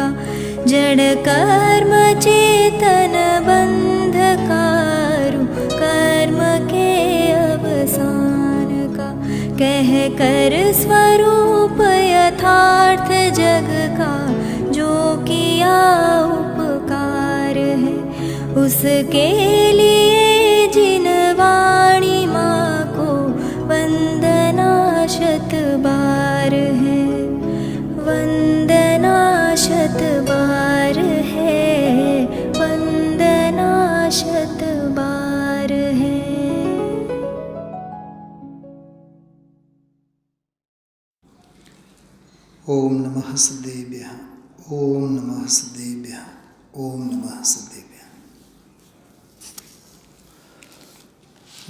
का जड़ कर्म चेतन बंधकारु कर्म के अवसान का कह कर स्वरूप यथार्थ जग का जो किया उपकार है उसके लिए जिन वाणी माँ को वंदना शत बार है वंदना शत बार है वंदना शत बार है। ओम नमः सदेभ्यः ओम नमः सदेभ्यः ओम नमः सदेभ्यः।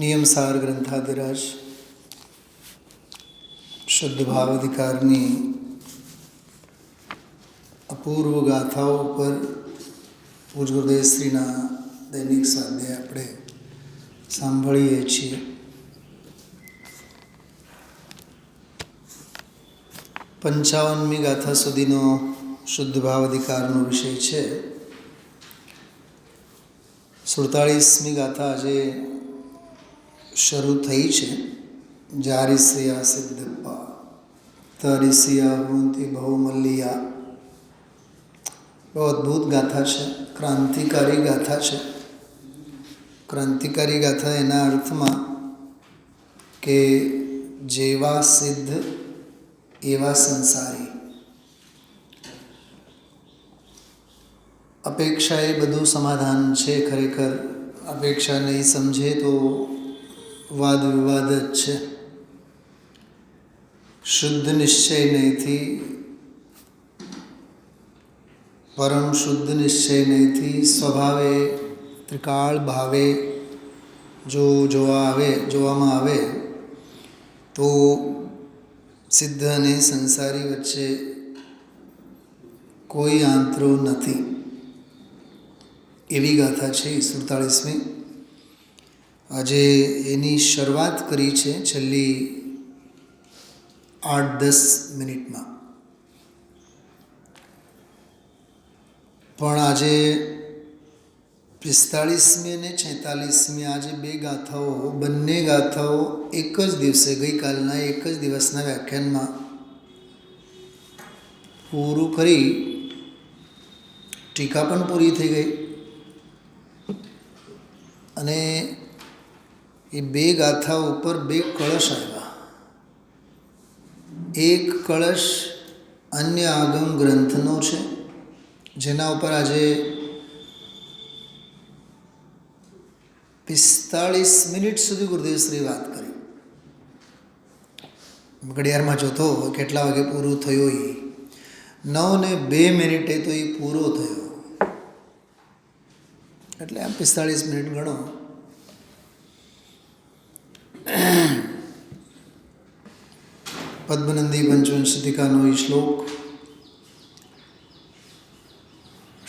नियमसार ग्रंथाधिराज शुद्ध भावाधिकारनी अपूर्व गाथाओं पर पूज्य गुरुदेव श्रीना दैनिक स्वाध्याय આપણે સાંભળીએ છીએ। 55મી ગાથા સુધીનો શુદ્ધ ભાવ અધિકારનો વિષય છે। 47મી ગાથા આજે શરૂ થઈ છે। જારિસ્યા સિદ્ધપ્પા તરિસ્યા હુંતિ બહુમલ્લિયા। બહુ અદ્ભુત ગાથા છે, ક્રાંતિકારી ગાથા છે। ક્રાંતિકારી ગાથા એના અર્થમાં કે જેવા સિદ્ધ એવા સંસારી। અપેક્ષા એ બધું સમાધાન છે। ખરેખર અપેક્ષા નહીં સમજે તો વાદ વિવાદ જ છે। શુદ્ધ નિશ્ચય નહીંથી પરમ શુદ્ધ નિશ્ચય નહીંથી સ્વભાવે ત્રિકાળ ભાવે જો જોવામાં આવે તો સિદ્ધ અને સંસારી વચ્ચે કોઈ આંતરો નથી એવી ગાથા છે 47મી। આજે એની શરૂઆત કરી છે છેલ્લી 8-10 મિનિટમાં, પણ આજે 45મી અને 46મી આજે બે ગાથાઓ, બંને ગાથાઓ એક જ દિવસે, ગઈકાલના એક જ દિવસના વ્યાખ્યાનમાં પૂરું કરી ટીકા પણ પૂરી થઈ ગઈ અને એ બે ગાથાઓ ઉપર બે કળશ આવ્યા। એક કળશ અન્ય આગમ ગ્રંથનો છે જેના ઉપર આજે 45 મિનિટ સુધી ગુરુદેવશ્રી વાત કરી। ઘડિયાળમાં જોતો કેટલા વાગે પૂરું થયું, એ 9:02 તો એ પૂરો થયો, એટલે આમ 45 મિનિટ ગણો। પદ્મનંદી પંચવંશિકાનો એ શ્લોક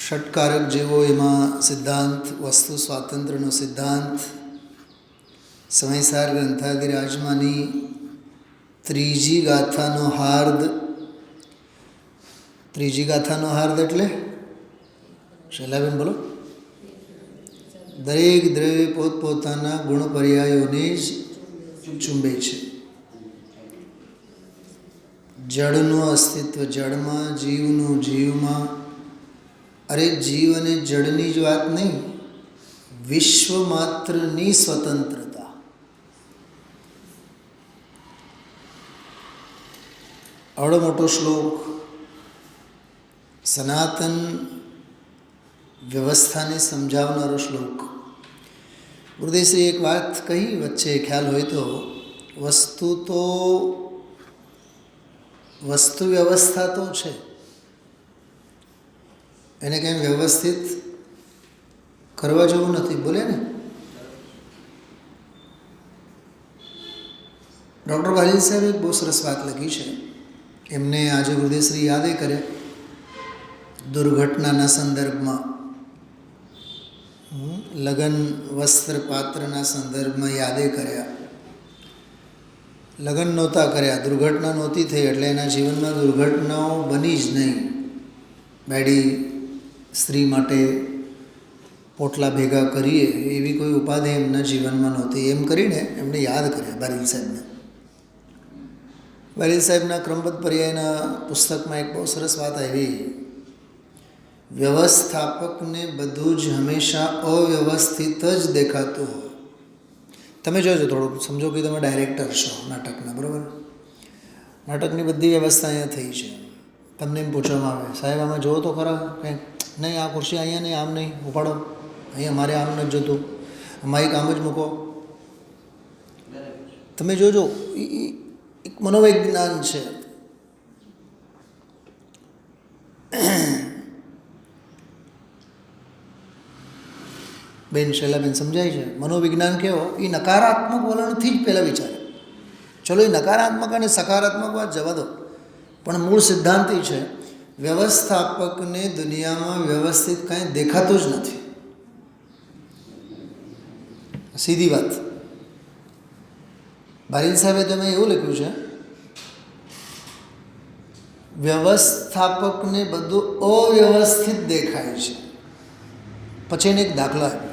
ષટકારક જેવો એમાં સિદ્ધાંત, વસ્તુ સ્વાતંત્ર્યનો સિદ્ધાંત, સમયસાર ગ્રંથાધિરાજમાંની ત્રીજી ગાથાનો હાર્દ। ત્રીજી ગાથાનો હાર્દ એટલે શૈલાબેન બોલો? દરેક દ્રવ્ય પોતપોતાના ગુણ પર્યાયોને જ ચૂંબે છે। જળનું અસ્તિત્વ જળમાં, જીવનું જીવમાં। અરે જીવ અને જળની જ વાત નહીં, વિશ્વ માત્રની સ્વતંત્રતા। આવડો મોટો શ્લોક સનાતન વ્યવસ્થાને સમજાવનારો શ્લોક। ગુરુદેવશ્રીએ એક વાત કહી વચ્ચે, ખ્યાલ હોય તો, વસ્તુ વ્યવસ્થા તો છે, એને કંઈ વ્યવસ્થિત કરવા જેવું નથી, બોલે ને? ડૉક્ટર વાલીદ સાહેબે એક બહુ સરસ વાત લખી છે, એમને આજે ગુરુદેવશ્રી યાદે કરે દુર્ઘટનાના સંદર્ભમાં, લગ્ન વસ્ત્ર પાત્રના સંદર્ભમાં યાદે કર્યા। લગ્ન નહોતા કર્યા, દુર્ઘટના નહોતી થઈ, એટલે એના જીવનમાં દુર્ઘટનાઓ બની જ નહીં, બેડી સ્ત્રી માટે પોટલા ભેગા કરીએ એવી કોઈ ઉપાધિ એમના જીવનમાં નહોતી. એમ કરીને એમને યાદ કર્યા બારીલ સાહેબને. બારીલ સાહેબના ક્રમબદ્ધ પર્યાયના પુસ્તકમાં એક બહુ સરસ વાત આવી. વ્યવસ્થાપકને બધું જ હંમેશા અવ્યવસ્થિત જ દેખાતું હોય. તમે જોજો, થોડુંક સમજો કે તમે ડાયરેક્ટર છો નાટકના, બરાબર? નાટકની બધી વ્યવસ્થા અહીંયા થઈ છે. તમને એમ પૂછવામાં આવે, સાહેબ આમાં જુઓ તો ખરા, કંઈ નહીં, આ ખુરશી અહીંયા નહીં, આમ નહીં, ઉપાડો, અહીંયા મારે આમ નથી જોતું, માઇક આમ જ મૂકો. તમે જોજો, એક મનોવૈજ્ઞાન છે. બેન શૈલાબેન સમજાય છે મનોવિજ્ઞાન કેવો? એ નકારાત્મક વલણથી જ પહેલાં વિચારે. ચલો એ નકારાત્મક અને સકારાત્મક વાત જવા દો, પણ મૂળ સિદ્ધાંત એ છે, વ્યવસ્થાપકને દુનિયામાં વ્યવસ્થિત કાંઈ દેખાતું જ નથી. સીધી વાત. બારીલ સાહેબે તમે એવું લખ્યું છે, વ્યવસ્થાપકને બધું અવ્યવસ્થિત દેખાય છે. પછી એને એક દાખલો આપ્યો.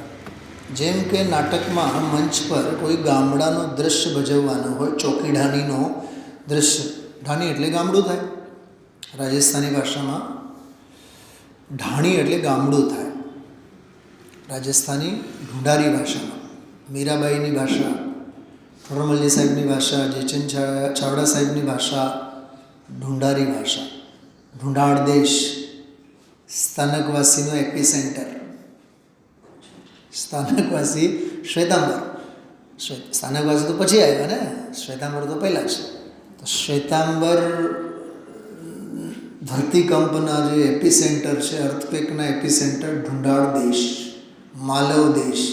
જેમ કે નાટકમાં મંચ પર કોઈ ગામડાનો દ્રશ્ય ભજવવાનો હોય, ચોકી ઢાનીનો દ્રશ્ય. ઢાની એટલે ગામડું થાય, રાજસ્થાની ભાષામાં ઢાણી એટલે ગામડું થાય. રાજસ્થાની ઢુંઢારી ભાષામાં, મીરાબાઈની ભાષા, ઠોરમલજી સાહેબની ભાષા, જયચંદ ચાવડા સાહેબની ભાષા ઢુંઢારી ભાષા. ઢુંઢાળ દેશ, સ્થાનકવાસીનો એપી સેન્ટર. સ્થાનકવાસી શ્વેતાંબર. સ્થાનકવાસી તો પછી આવ્યા ને, શ્વેતાંબર તો પહેલાં છે. તો શ્વેતાંબર ધરતીકંપના જે એપી સેન્ટર છે, અર્થક્વેકના એપી સેન્ટર ઢુંઢાળ દેશ, માલવ દેશ.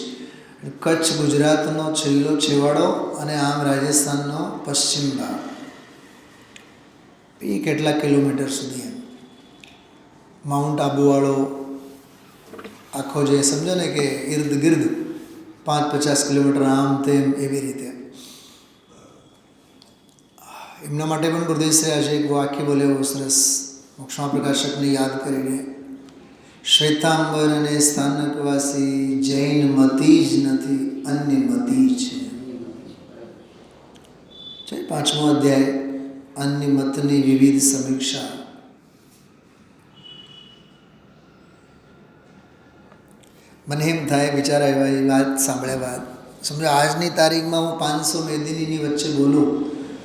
કચ્છ ગુજરાતનો છેલ્લો છેવાડો અને આમ રાજસ્થાનનો પશ્ચિમ ભાગ. એ કેટલા કિલોમીટર સુધી એમ. માઉન્ટ આબુવાળો આખો જે સમજો ને કે ઇર્દ ગિર્દ 5-50 કિલોમીટર આમ તેમ એવી રીતે. એમના માટે પણ ગુરુદેવ આજે એક વાક્ય બોલે બહુ સરસ, મોક્ષમા પ્રકાશકને યાદ કરીને. શ્વેતાંબર અને સ્થાનકવાસી જૈન મતી જ નથી, અન્ય મતી છે. 5મો અધ્યાય, અન્ય મતની વિવિધ સમીક્ષા. મને એમ થાય, બિચારા એવા એ વાત સાંભળ્યા બાદ, સમજો આજની તારીખમાં હું 500 મેદનીની વચ્ચે બોલું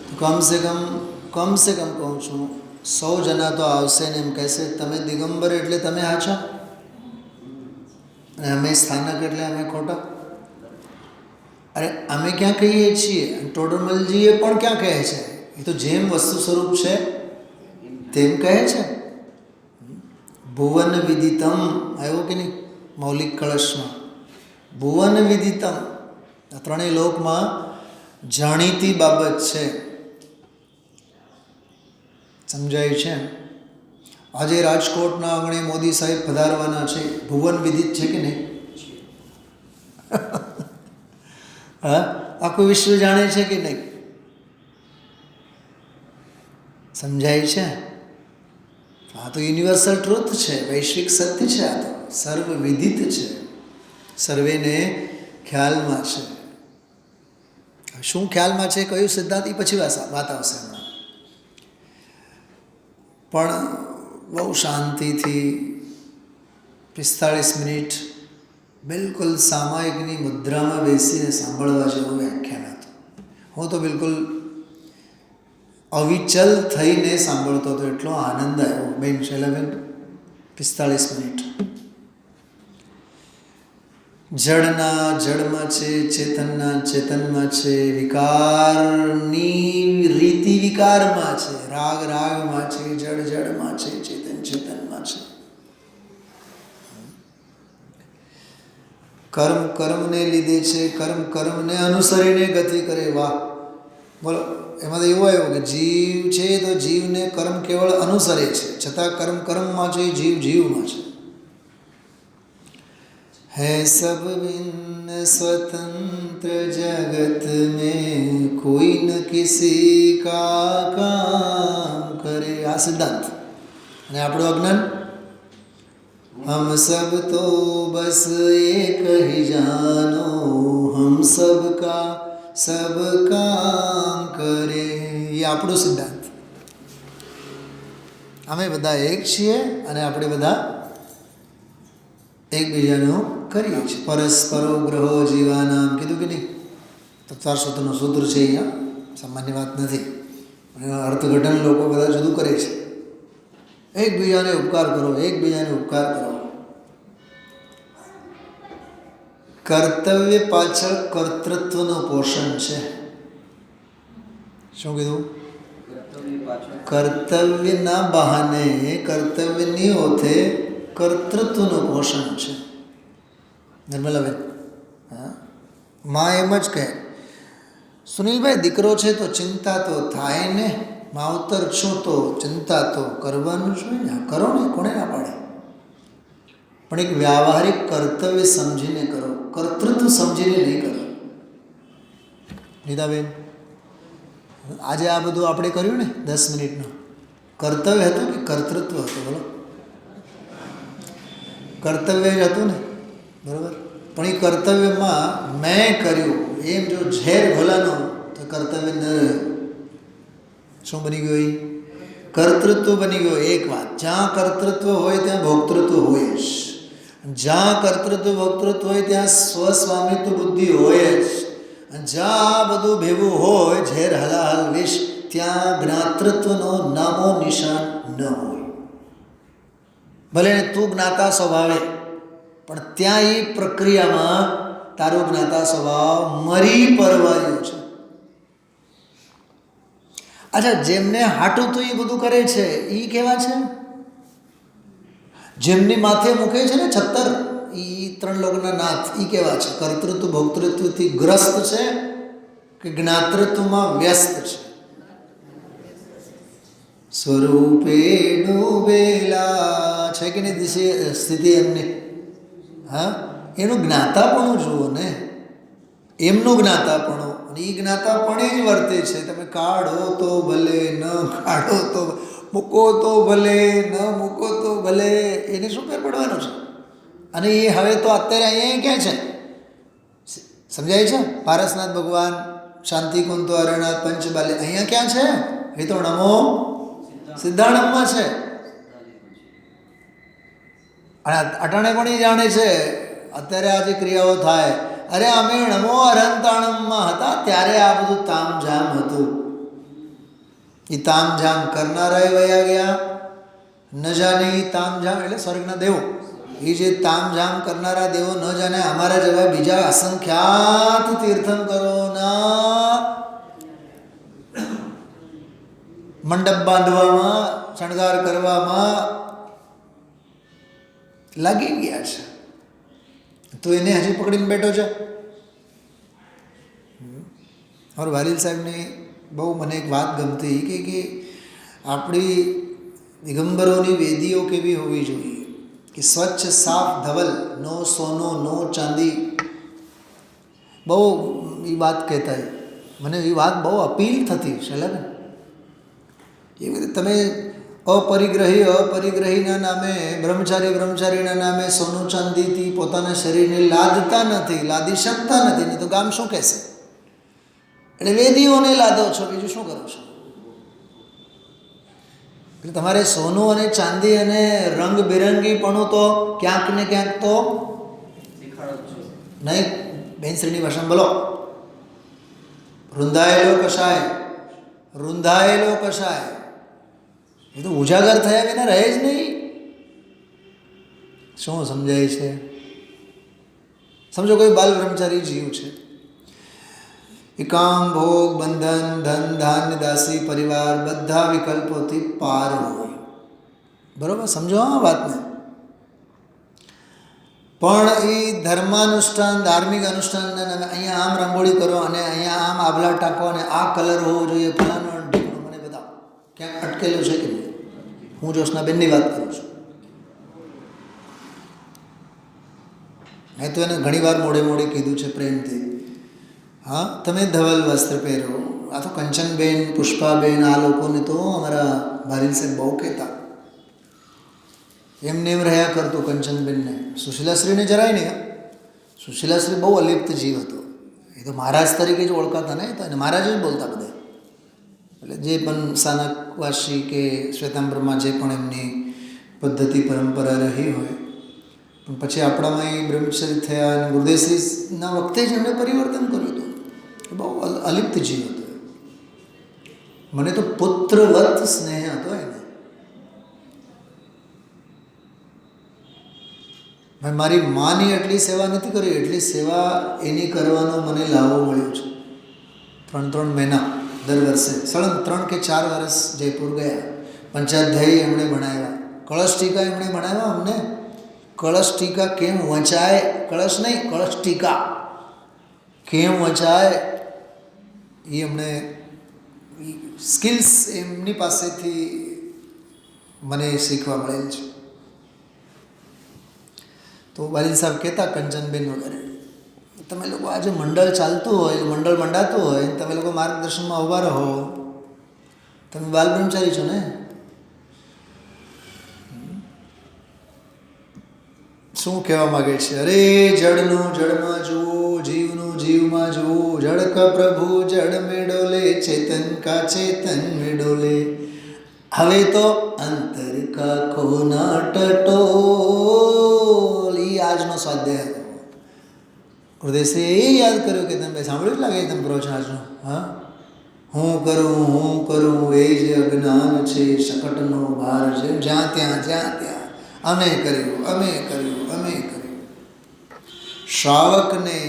તો કમ સે કમ કહું છું 100 જણા તો આવશે ને એમ કહેશે, તમે દિગંબર એટલે તમે હાચા અને અમે સ્થાનક એટલે અમે ખોટા. અરે અમે ક્યાં કહીએ છીએ, ટોડરમલજીએ પણ ક્યાં કહે છે, એ તો જેમ વસ્તુ સ્વરૂપ છે તેમ કહે છે. ભુવન વિદિતમ આવ્યો કે નહીં મૌલિક કળશમાં? ભુવન વિદિતમ, આ ત્રણેય લોકમાં જાણીતી બાબત છે. સમજાય છે? આજે રાજકોટના આંગણે મોદી સાહેબ પધારવાના છે, ભુવન વિદિત છે કે નહીં? હા, આખું વિશ્વ જાણે છે કે નહીં? સમજાય છે? આ તો યુનિવર્સલ ટ્રુથ છે, વૈશ્વિક સત્ય છે. આ તો સર્વવિદિત છે, સર્વેને ખ્યાલમાં છે. શું ખ્યાલમાં છે, કયું સિદ્ધાંત, એ પછી વાત આવશે હમણાં. પણ બહુ શાંતિથી 45 મિનિટ બિલકુલ સામાયિકની મુદ્રામાં બેસીને સાંભળવા જેવું વ્યાખ્યાન હતું. હું તો બિલકુલ અવિચલ થઈને સાંભળતો હતો, એટલો આનંદ આવ્યો. બેન શૈલાબેન 45 મિનિટ. જડના જડમાં છે, ચેતનના ચેતનમાં છે, વિકારની રીતિ વિકારમાં છે, રાગ રાગમાં છે, જડ જડમાં છે, ચેતન ચેતનમાં છે. કર્મ કર્મને લીધે છે, કર્મ કર્મને અનુસરીને ગતિ કરે. વાહ, બોલો. એમાં તો એવું આવ્યું કે જીવ છે તો જીવને કર્મ કેવળ અનુસરે છે, છતાં કર્મ કર્મમાં છે, જીવ જીવમાં છે. है सब भिन्न स्वतंत्र जगत में कोई न किसी का काम करे. આ સિદ્ધાંત. અને આપણું અજ્ઞાન हम सब तो बस एक ही जानो, हम सब का सब કામ કરે. એ આપણો સિદ્ધાંત. અમે બધા એક છીએ અને આપણે બધા એકબીજાનું કરીએ છીએ. પરસ્પરો ગ્રહો જીવાનામ કીધું કે નહીં? તો 4 સૂત્રનું સૂત્ર છે. અહીંયા સામાન્ય વાત નથી. અર્થઘટન લોકો બધા જુદું કરે છે. એકબીજાને ઉપકાર કરો, એકબીજાને ઉપકાર કરો. કર્તવ્ય પાછળ કર્તૃત્વનું પોષણ છે. શું કીધું? કર્તવ્યના બહાને, કર્તવ્યની ઓથે કર્તૃત્વનું પોષણ છે. નિર્મલાબેન, હા, માં એમ જ કહે, સુનિલભાઈ દીકરો છે તો ચિંતા તો થાય ને, માવતર છો તો ચિંતા તો કરવાનું જ હોય ને. કરો ને, કોણે ના પાડે? પણ એક વ્યાવહારિક કર્તવ્ય સમજીને કરો, કર્તૃત્વ સમજીને નહીં કરો. નીતાબેન, આજે આ બધું આપણે કર્યું ને 10 મિનિટનું, કર્તવ્ય હતું કે કર્તૃત્વ હતું? બોલો. કર્તવ્ય જ હતું ને, બરાબર. પણ એ કર્તવ્યમાં મેં કર્યું એમ જો ઝેર ઘોલાનું તો કર્તવ્ય ન રહ્યું. શું બની ગયું? એ કર્તૃત્વ બની ગયું. એક વાત, જ્યાં કર્તૃત્વ હોય ત્યાં ભોક્તૃત્વ હોય જ. જ્યાં કર્તૃત્વ ભોક્તૃત્વ હોય ત્યાં સ્વસ્વામિત્વ બુદ્ધિ હોય જ. જ્યાં આ બધું ભેગું હોય, ઝેર હલાહલ વિષ, ત્યાં જ્ઞાતૃત્વનો નામો નિશાન ન હોય. ભલે તું જ્ઞાતા સ્વભાવે, પણ ત્યાં એ પ્રક્રિયામાં તારો જ્ઞાતા સ્વભાવ મરી પરવાર્યો છે. અચ્છા, જેમને હાટું તો એ બધું કરે છે એ કેવા છે? જેમની માથે મૂકે છે ને 76, એ 3 લોકોના નાથ, એ કેવા છે? કર્તૃત્વ ભોક્તૃત્વથી ગ્રસ્ત છે કે જ્ઞાતૃત્વમાં વ્યસ્ત છે? સ્વરૂપે ડૂબેલા છે કે નહીં સ્થિતિ એમની? હા, એનું જ્ઞાતાપણું જુઓ ને, એમનું જ્ઞાતાપણું. અને એ જ્ઞાતાપણે જ વર્તે છે. તમે કાઢો તો ભલે, ન કાઢો તો, મૂકો તો ભલે, ન મૂકો તો ભલે, એને શું ફેર પડવાનું છે? અને એ હવે તો અત્યારે અહીંયા ક્યાં છે? સમજાય છે? પારસનાથ ભગવાન, શાંતિકુંજ, હરનાથ, પંચબાલે, અહીંયા ક્યાં છે? એ તો નમો સિદ્ધાણમમાં છે. અને અટાણે પણ એ જાણે છે. અત્યારે આ જે ક્રિયાઓ થાય, અરે અમે નમો અરંતાણમમાં હતા ત્યારે આ બધું તામઝામ હતું. એ તામઝામ કરનારાય વયા ગયા, ન જાણે એ તામઝામ એટલે સ્વર્ગના દેવો. એ જે તામઝામ કરનારા દેવો ન જાણે અમારા જેવા બીજા અસંખ્યાત તીર્થંકરોના મંડપ બાંધવામાં, શણગાર કરવામાં લાગી ગયા છે. તો એને હજી પકડીને બેઠો છે. और वारिल साहब ने બહુ મને એક વાત ગમતી કે આપણી દિગંબરોની વેદીઓ કેવી હોવી જોઈએ કે સ્વચ્છ સાફ ધવલ, નો સોનો, નો ચાંદી. બહુ એ વાત કહેતા, મને એ વાત બહુ અપીલ થતી. શૈલાબેન, એવી રીતે તમે અપરિગ્રહીના નામે, બ્રહ્મચારીના નામે સોનું ચાંદીથી પોતાના શરીરને લાદતા નથી, લાદી શકતા નથી. નહીં તો ગામ શું કહેશે? એટલે વેદીઓને લાદો છો, બીજું શું કરો છો? એટલે તમારે સોનું અને ચાંદી અને રંગબેરંગીપણું તો ક્યાંક ને ક્યાંક તો નહીં. બેન શ્રીની ભાષામાં બોલો. રૂંધાયેલો કશાય એ તો ઉજાગર થયા વિના રહે જ નહીં. શું સમજાય છે? સમજો કોઈ બાલ બ્રહ્મચારી જીવ છે, એ કામ, ભોગ, બંધન, ધન, ધાન્ય, દાસી, પરિવાર બધા વિકલ્પોથી પાર હોય. બરાબર? સમજો આ વાતને. પણ એ ધર્માનુષ્ઠાન, ધાર્મિક અનુષ્ઠાનના નામે અહીંયા આમ રંગોળી કરો અને અહીંયા આમ આભલા ટાંકો અને આ કલર હોવો જોઈએ, ફલાનો ઢીકણું, મને બતાવો ક્યાંક અટકેલું છે કે નહીં? હું જ્યોત્સનાબેનની વાત કરું છું. મેં તો એને ઘણીવાર મોડે કીધું છે પ્રેમથી, હા તમે ધવલ વસ્ત્ર પહેરો. આ તો કંચનબેન, પુષ્પાબેન, આ લોકોને તો અમારા ભારીલ સાહેબ બહુ કહેતા, એમને એમ રહ્યા કરતું કંચનબેનને. સુશીલાશ્રીને જરાય નહીં. સુશીલાશ્રી બહુ અલિપ્ત જીવ હતો. એ તો મહારાજ તરીકે જ ઓળખાતા ને, તો એને મહારાજ જ બોલતા બધા. એટલે જે પણ સ્થાનકવાસી કે શ્વેતાંબરમાં જે પણ એમની પદ્ધતિ પરંપરા રહી હોય, પણ પછી આપણામાં એ બ્રહ્મચર્ય થયા અને ગુરુદેવશ્રીના વખતે જ એમણે પરિવર્તન કર્યું હતું. એ બહુ અલિપ્ત જીવ હતો. મને તો પુત્રવત સ્નેહ હતો એને. મેં મારી માની એટલી સેવા નથી કરી, એટલી સેવા એની કરવાનો મને લાવો મળ્યો છે. 3 મહિના દર વર્ષે સળંગ 3 કે 4 વર્ષ જયપુર ગયા. પંચાધ્યાયી એમણે ભણાવ્યા, કળશ ટીકા એમણે ભણાવ્યા અમને. કળશ ટીકા કેમ વંચાય, કળશ નહીં કળશ ટીકા કેમ વંચાય એ એમણે સ્કિલ્સ એમની પાસેથી મને શીખવા મળેલ છે. તો વાલીદ સાહેબ કહેતા કંચનબેન વગેરે, તમે લોકો આજે મંડળ ચાલતું હોય, મંડળ મંડાતું હોય, તમે લોકો માર્ગદર્શનમાં ઊભા રહો. તમે બાલ બ્રહ્મચારી છો ને. શું કહેવા માગે છે? અરે જડનું જડમાં જુઓ, જીવનું જીવમાં જુઓ. જડ કા પ્રભુ જડ મેં ડોલે, ચેતન કા ચેતન મેં ડોલે. હવે તો અંતર કા કોના ટટોલ. એ આજનો સ્વાધ્યાય હતો. ગુરુદેવશ્રીએ એ યાદ કર્યું કે તમે સાંભળ્યું લાગે તમે પ્રવચન આજનું. હા, હું કરું એ જ અજ્ઞાન છે, શકટનો ભાર છે. જ્યાં ત્યાં અમે કર્યું. શ્રાવકને,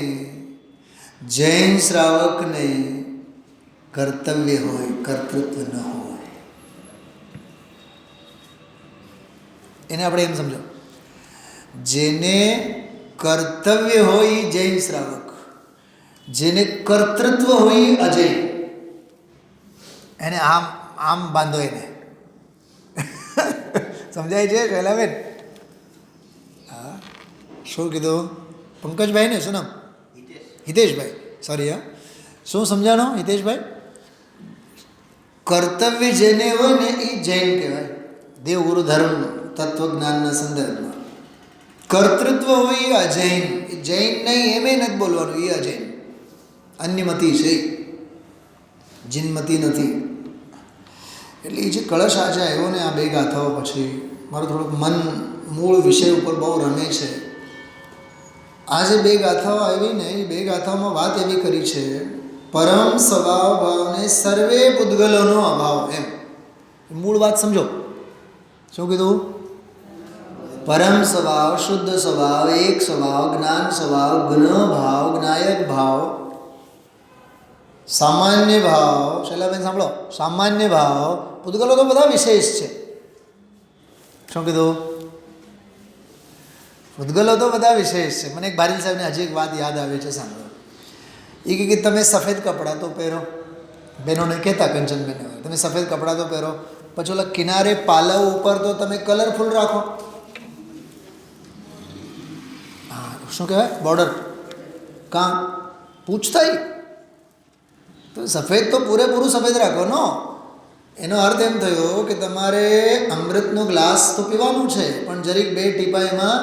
જૈન શ્રાવકને કર્તવ્ય હોય, કર્તૃત્વ ન હોય. એને આપણે એમ સમજો, જેને કર્તવ્ય હોય એ જૈન શ્રાવક, જેને કર્તૃત્વ હોય અજય. એને આમ બાંધો એને. સમજાય છે શૈલાબેન? હા, શું કીધું? પંકજભાઈ ને શું નામ? હિતેશભાઈ. સોરી, હા, શું સમજાણો હિતેશભાઈ? કર્તવ્ય જેને હોય ને એ જૈન કહેવાય, દેવગુરુ ધર્મ તત્વજ્ઞાનના સંદર્ભમાં. કર્તૃત્વ હોય એ અજૈન. એ જૈન નહીં એમ નથી બોલવાનું, એ અજૈન. અન્યમતી છે, જીનમતી નથી. એટલે એ જે કળશ આજે આવ્યો ને આ 2 ગાથાઓ પછી મારું થોડુંક મન મૂળ વિષય ઉપર બહુ રમે છે. આ જે 2 ગાથાઓ આવી ને એ 2 ગાથાઓમાં વાત એવી કરી છે, પરમ સ્વભાવ ભાવને સર્વે પૂતગલોનો અભાવ. એમ મૂળ વાત સમજો. શું કીધું? પરમ સ્વભાવ, શુદ્ધ સ્વભાવ, એક સ્વભાવ, જ્ઞાન સ્વભાવ, જ્ઞ ભાવ, જ્ઞાયક ભાવ, સામાન્ય ભાવ. શૈલાબેન સાંભળો, સામાન્ય ભાવ. પૂતગલો તો બધા વિશેષ છે. શું કીધું? પૂતગલો તો બધા વિશેષ છે. મને એક બારીલ સાહેબને હજી એક વાત યાદ આવે છે, સાંભળો. એ કે તમે સફેદ કપડાં તો પહેરો, બહેનોને કહેતા કંચનબેન, તમે સફેદ કપડાં તો પહેરો, પછી ઓલા કિનારે પાલવ ઉપર તો તમે કલરફુલ રાખો. હા, શું કહેવાય? બોર્ડર કાં પૂછતા તો સફેદ તો પૂરેપૂરું સફેદ રાખો નો. એનો અર્થ એમ થયો કે તમારે અમૃતનો ગ્લાસ તો પીવાનું છે, પણ જરીક 2 ટીપા એમાં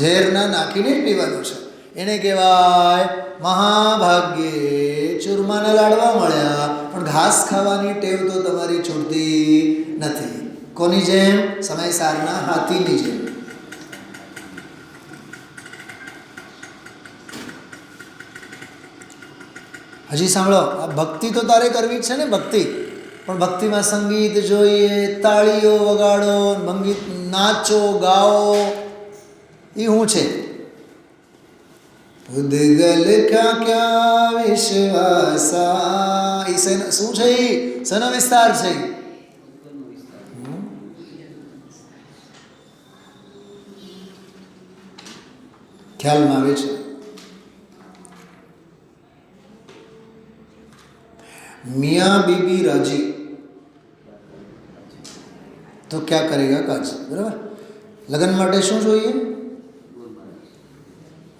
ઝેરના નાખીને જ પીવાનું છે. એને કહેવાય મહાભાગ્યે ચૂરમાના લાડવા મળ્યા, પણ ઘાસ ખાવાની ટેવ તો તમારી છૂટતી નથી. કોની જેમ? સમયસારના હાથીની જેમ. હજી સાંભળો, આ ભક્તિ તો તારે કરવી જ છે ને, ભક્તિ. પણ ભક્તિમાં સંગીત જોઈએ, તાળીઓ વગાડો, સંગીત નાચો ગાઓ, એ શું છે? ઉદગલ ક્યાં ક્યાં વિશ્વાસા. એ શું છે? એ શેનો વિસ્તાર છે? ખ્યાલમાં આવે છે. मियाँ बीबी राजी तो क्या करेगा काजी. બરાબર? લગ્ન માટે શું જોઈએ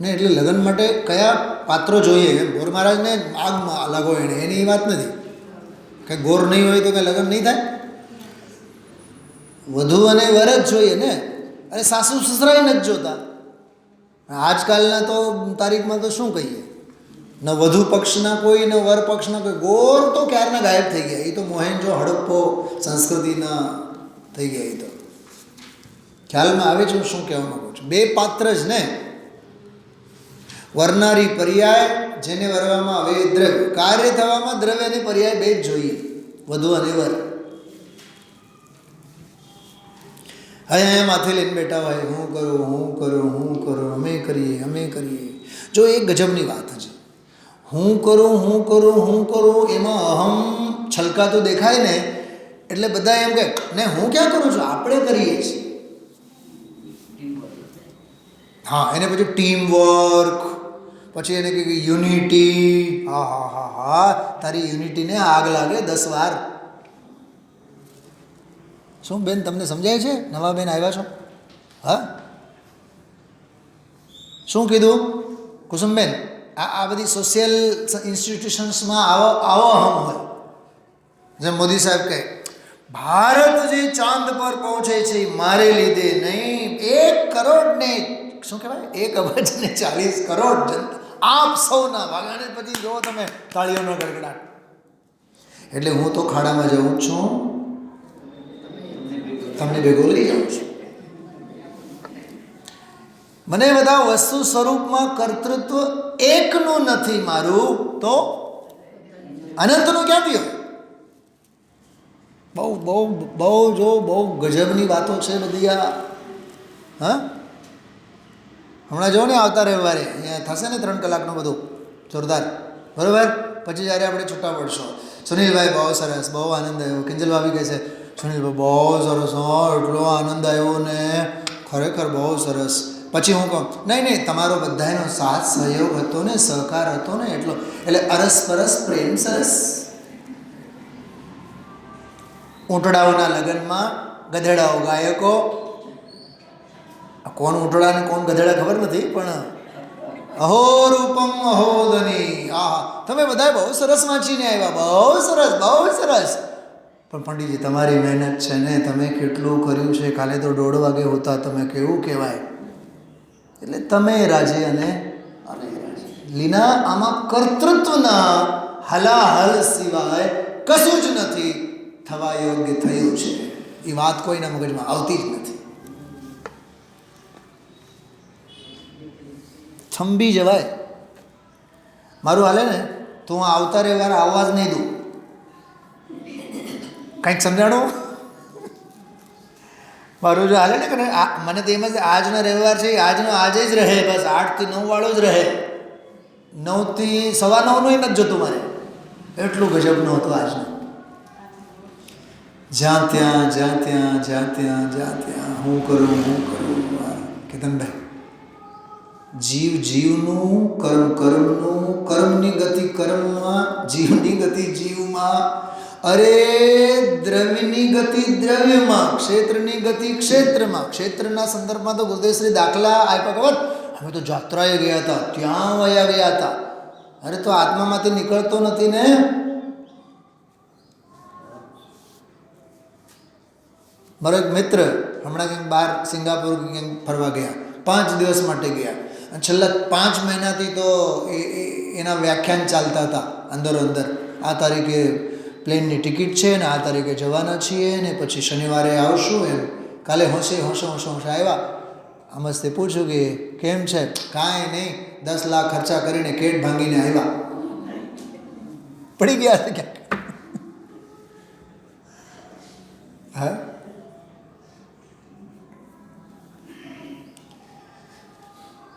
ને? એટલે લગ્ન માટે કયા પાત્રો જોઈએ? એમ ગોર મહારાજને આગમાં લાગો એને, એની વાત નથી. કંઈ ગોર નહીં હોય તો કંઈ લગ્ન નહીં થાય. વધુ અને વર જ જોઈએ ને. અરે સાસુ સસરાય નથી જોતા. આજકાલના તો તારીખમાં તો શું કહીએ, ન વધુ પક્ષના કોઈ ન વર પક્ષના કોઈ. ગોર તો ક્યારના ગાયબ થઈ ગયા. એ તો મોહેન્જો હડપ્પો સંસ્કૃતિના થઈ ગયા. એ તો ખ્યાલમાં આવે છે હું શું કહેવા માગું છું. બે પાત્ર જ ને, વરનારી પર્યાય, જેને વરવામાં આવે એ દ્રવ્ય. કાર્ય થવામાં દ્રવ્ય અને પર્યાય બે જ જોઈએ, વધુ અને વર. અહીંયા માથે લઈને બેઠા હોય, હું કરું, હું કરું, હું કરું, અમે કરીએ, અમે કરીએ. જો એ ગજબની વાત છે. હું કરું, હું કરું, હું કરું, એમાં અહમ છલકાતો દેખાય ને, એટલે બધા એમ કહે ને હું ક્યાં કરું છું, આપણે કરીએ છીએ. હા, એને પછી ટીમ વર્ક, પછી એને કહે યુનિટી. હા હા હા હા, તારી યુનિટીને આગ લાગે 10 વાર. શું બેન તમને સમજાય છે? નવા બેન આવ્યા છો? હા, શું કીધું કુસુમબેન? આ બધી સોશિયલ ઇન્સ્ટિટ્યુશન્સમાં આવો અહમ હોય. જેમ મોદી સાહેબ કહે ભારત જે ચાંદ પર પહોંચે છે મારે લીધે નહીં, 1 કરોડ ને શું કહેવાય 1 અબજ ને 40 કરોડ જનતા આપ સૌના વાગાને. પછી જો તમે તાળીઓનો ગડગડાટ. એટલે હું તો ખાડામાં જાઉં છું, તમને ભેગો લઈ જાઉં છું. મને બધા વસ્તુ સ્વરૂપમાં કર્તૃત્વ એકનું નથી મારું, તો અનંતનું ક્યાંથી હોય? બહુ બહુ બહુ જો બહુ ગજબની વાતો છે બધી આ. હા, હમણાં જો ને આવતા રવિવારે અહીંયા થશે ને 3 કલાકનું બધું જોરદાર, બરાબર. પછી જ્યારે આપણે છૂટા પડશો, સુનિલભાઈ બહુ સરસ, બહુ આનંદ આવ્યો. કિંજલ ભાભી કહે છે સુનિલભાઈ બહુ સરસ, હો એટલો આનંદ આવ્યો ને ખરેખર બહુ સરસ. પછી હું કહું નહીં તમારો બધાનો સાથ સહયોગ હતો ને, સહકાર હતો ને એટલો, એટલે અરસપરસ પ્રેમ સરસ. ઊંટડાઓના લગ્નમાં ગધેડાઓ ગાયકો. કોણ ઊંટડા ને કોણ ગધેડા ખબર નથી, પણ અહો રૂપમ અહો ધની. આહા, તમે બધા બહુ સરસ વાંચીને આવ્યા, બહુ સરસ, બહુ સરસ. પણ પંડિતજી તમારી મહેનત છે ને, તમે કેટલું કર્યું છે. કાલે તો 1:30 વાગે હોતા, તમે કેવું કહેવાય. એટલે તમે રાજી અને અમે રાજી. લીના આમાં કર્તૃત્વના હલાહલ સિવાય કશું જ નથી થવા યોગ્ય થયું છે. એ વાત કોઈના મગજમાં આવતી જ નથી. થંભી જવાય. મારું હાલે ને તો હું આવતા રવિવારે આવવા જ નહીં દઉં. કંઈક સમજાણો મારું જો હાલે ને કે મને તો એમ જ આજનો રવિવાર છે, આજનો આજે જ રહે, બસ 8 થી 9 વાળો જ રહે. 9 થી 9:15 નથી જોતું મારે. એટલું ગજબનું હતું આજનું. જ્યાં ત્યાં જ્યાં ત્યાં જ્યાં ત્યાં જ્યાં ત્યાં હું કરું. કેતનભાઈ, જીવ જીવનું, કર્મ કર્મનું, કર્મની ગતિ કર્મમાં, જીવની ગતિ જીવમાં, અરે દ્રવ્યની ગતિ દ્રવ્યમાં, ક્ષેત્રની ગતિ ક્ષેત્રમાં. ક્ષેત્રના સંદર્ભમાં તો ગુરુદેવશ્રી દાખલા આપ્યા ખબર. અમે તો જાત્રાએ ગયા હતા, ત્યાં વયા ગયા હતા. અરે તો આત્મામાંથી નીકળતો નથી ને. મારો એક મિત્ર હમણાં કંઈક બહાર સિંગાપુર કંઈક ફરવા ગયા, 5 દિવસ માટે ગયા. અને છેલ્લા 5 મહિનાથી તો એના વ્યાખ્યાન ચાલતા હતા અંદર. આ તારીખે પ્લેનની ટિકિટ છે ને, આ તારીખે જવાના છીએ ને, પછી શનિવારે આવશું એમ. કાલે હોંશે આવ્યા. આમસ્તે પૂછ્યું કે કેમ છે? કાંઈ નહીં, 10 લાખ ખર્ચા કરીને કેટ ભાંગીને આવ્યા. પડી ગયા છે ક્યાંક. હા,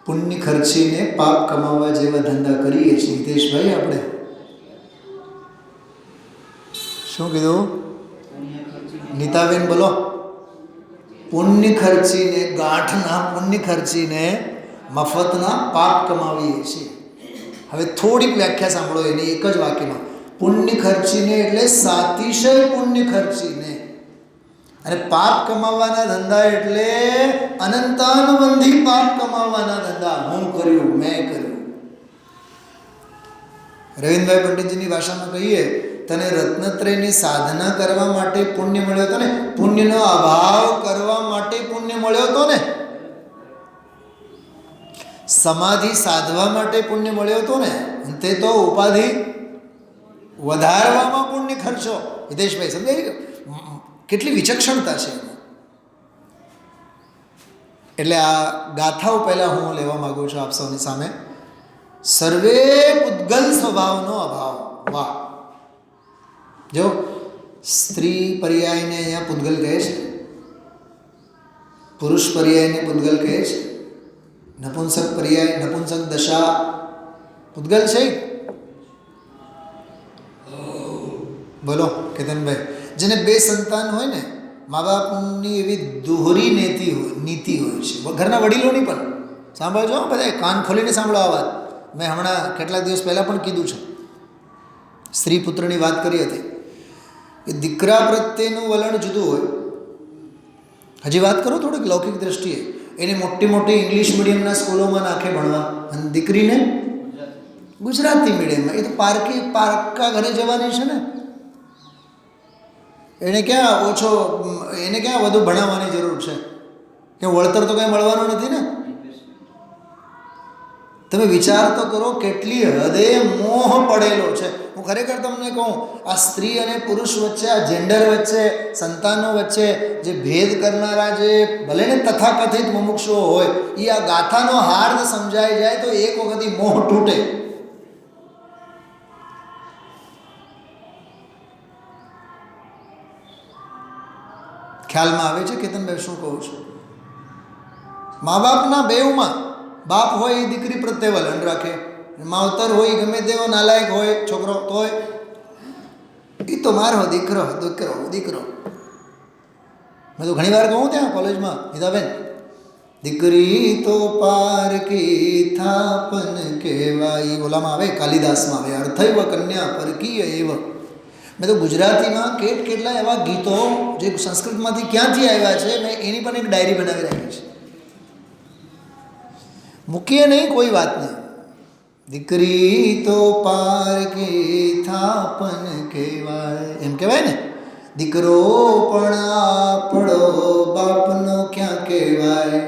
પુણ્ય ખર્ચીને પાપ કમાવા જેવા ધંધા કરીએ છીએ હિતેશભાઈ આપણે. શું કીધું નીતાબેન? બોલો. પુણ્ય ખર્ચીને, ગાંઠના પુણ્ય ખર્ચીને મફતના પાપ કમાવીએ છીએ. હવે થોડીક વ્યાખ્યા સાંભળો એની એક જ વાક્યમાં. પુણ્ય ખર્ચીને એટલે સાતિશય પુણ્ય ખર્ચીને, અને પાપ કમાવાના ધંધા એટલે અનંતાનુબંધી પાપ કમાવાના ધંધા. હું કર્યું, મેં કર્યું. રવિન્દ્રભાઈ પંડિતજીની ભાષામાં કહીએ તને રત્નત્રયની સાધના કરવા માટે પુણ્ય મળ્યો હતો ને, પુણ્યનો અભાવ કરવા માટે પુણ્ય મળ્યો હતો ને, સમાધિ સાધવા માટે પુણ્ય મળ્યો હતો ને, તે તો ઉપાધિ વધારવામાં પુણ્ય ખર્ચો. હિતેશભાઈ સમજાઈ ગયો? કેટલી વિચક્ષણતા છે. એટલે આ ગાથાઓ પહેલાં હું લેવા માગું છું આપ સૌની સામે. સર્વે પૂદગલ સ્વભાવનો અભાવ. વાહ! જો સ્ત્રી પર્યાયને અહીંયા પૂદગલ કહે છે, પુરુષ પર્યાયને પૂદગલ કહે છે, નપુંસક પર્યાય નપુંસક દશા પૂદગલ છે. બોલો કેતનભાઈ, જેને બે સંતાન હોય ને, મા બાપની એવી દોહરી નીતિ હોય છે, ઘરના વડીલોની પણ. સાંભળજો બધા, કાન ખોલીને સાંભળો આ વાત. મેં હમણાં કેટલાક દિવસ પહેલાં પણ કીધું છે. સ્ત્રી પુત્રની વાત કરી હતી કે દીકરા પ્રત્યેનું વલણ જુદું હોય. હજી વાત કરો થોડીક લૌકિક દ્રષ્ટિએ. એને મોટી મોટી ઇંગ્લિશ મીડિયમના સ્કૂલોમાં નાખે ભણવા, અને દીકરીને ગુજરાતી મીડિયમમાં. એ તો પારકા ઘરે જવાની છે ને, એને ક્યાં વધુ ભણાવવાની જરૂર છે? કે વળતર તો કંઈ મળવાનું નથી ને. તમે વિચાર તો કરો કેટલી હદે મોહ પડેલો છે. હું ખરેખર તમને કહું, આ સ્ત્રી અને પુરુષ વચ્ચે, આ જેન્ડર વચ્ચે, સંતાનો વચ્ચે જે ભેદ કરનારા, જે ભલે ને તથાકથિત મુમુક્ષુઓ હોય, એ આ ગાથાનો હાર્દ સમજાઈ જાય તો એક વખત મોહ તૂટે. ખ્યાલમાં આવે છે કેતનભાઈ શું કહું છું? મા બાપના બેઉમાં બાપ હોય એ દીકરી પ્રત્યે વલણ રાખે, માવતર હોય ગમે તેવો નાલાયક હોય છોકરો, તોય એ તો મારો દીકરો દીકરો દીકરો. મેં તો ઘણી વાર કહું ત્યાં કોલેજમાં, હિતાબેન, દીકરી તો પારકી થાપન કહેવાય. ઓલામાં આવે, કાલિદાસમાં આવે, અર્થૈવ કન્યા પરકીય એવ. મેં તો ગુજરાતીમાં કેટલા એવા ગીતો જે સંસ્કૃતમાંથી ક્યાંથી આવ્યા છે, મેં એની પણ એક ડાયરી બનાવી રાખી છે. મૂકીએ નહીં કોઈ વાતને. દીકરી તો પારકી થાપન કહેવાય, એમ કહેવાય ને. દીકરો પણ આપણો બાપનો ક્યાં કહેવાય.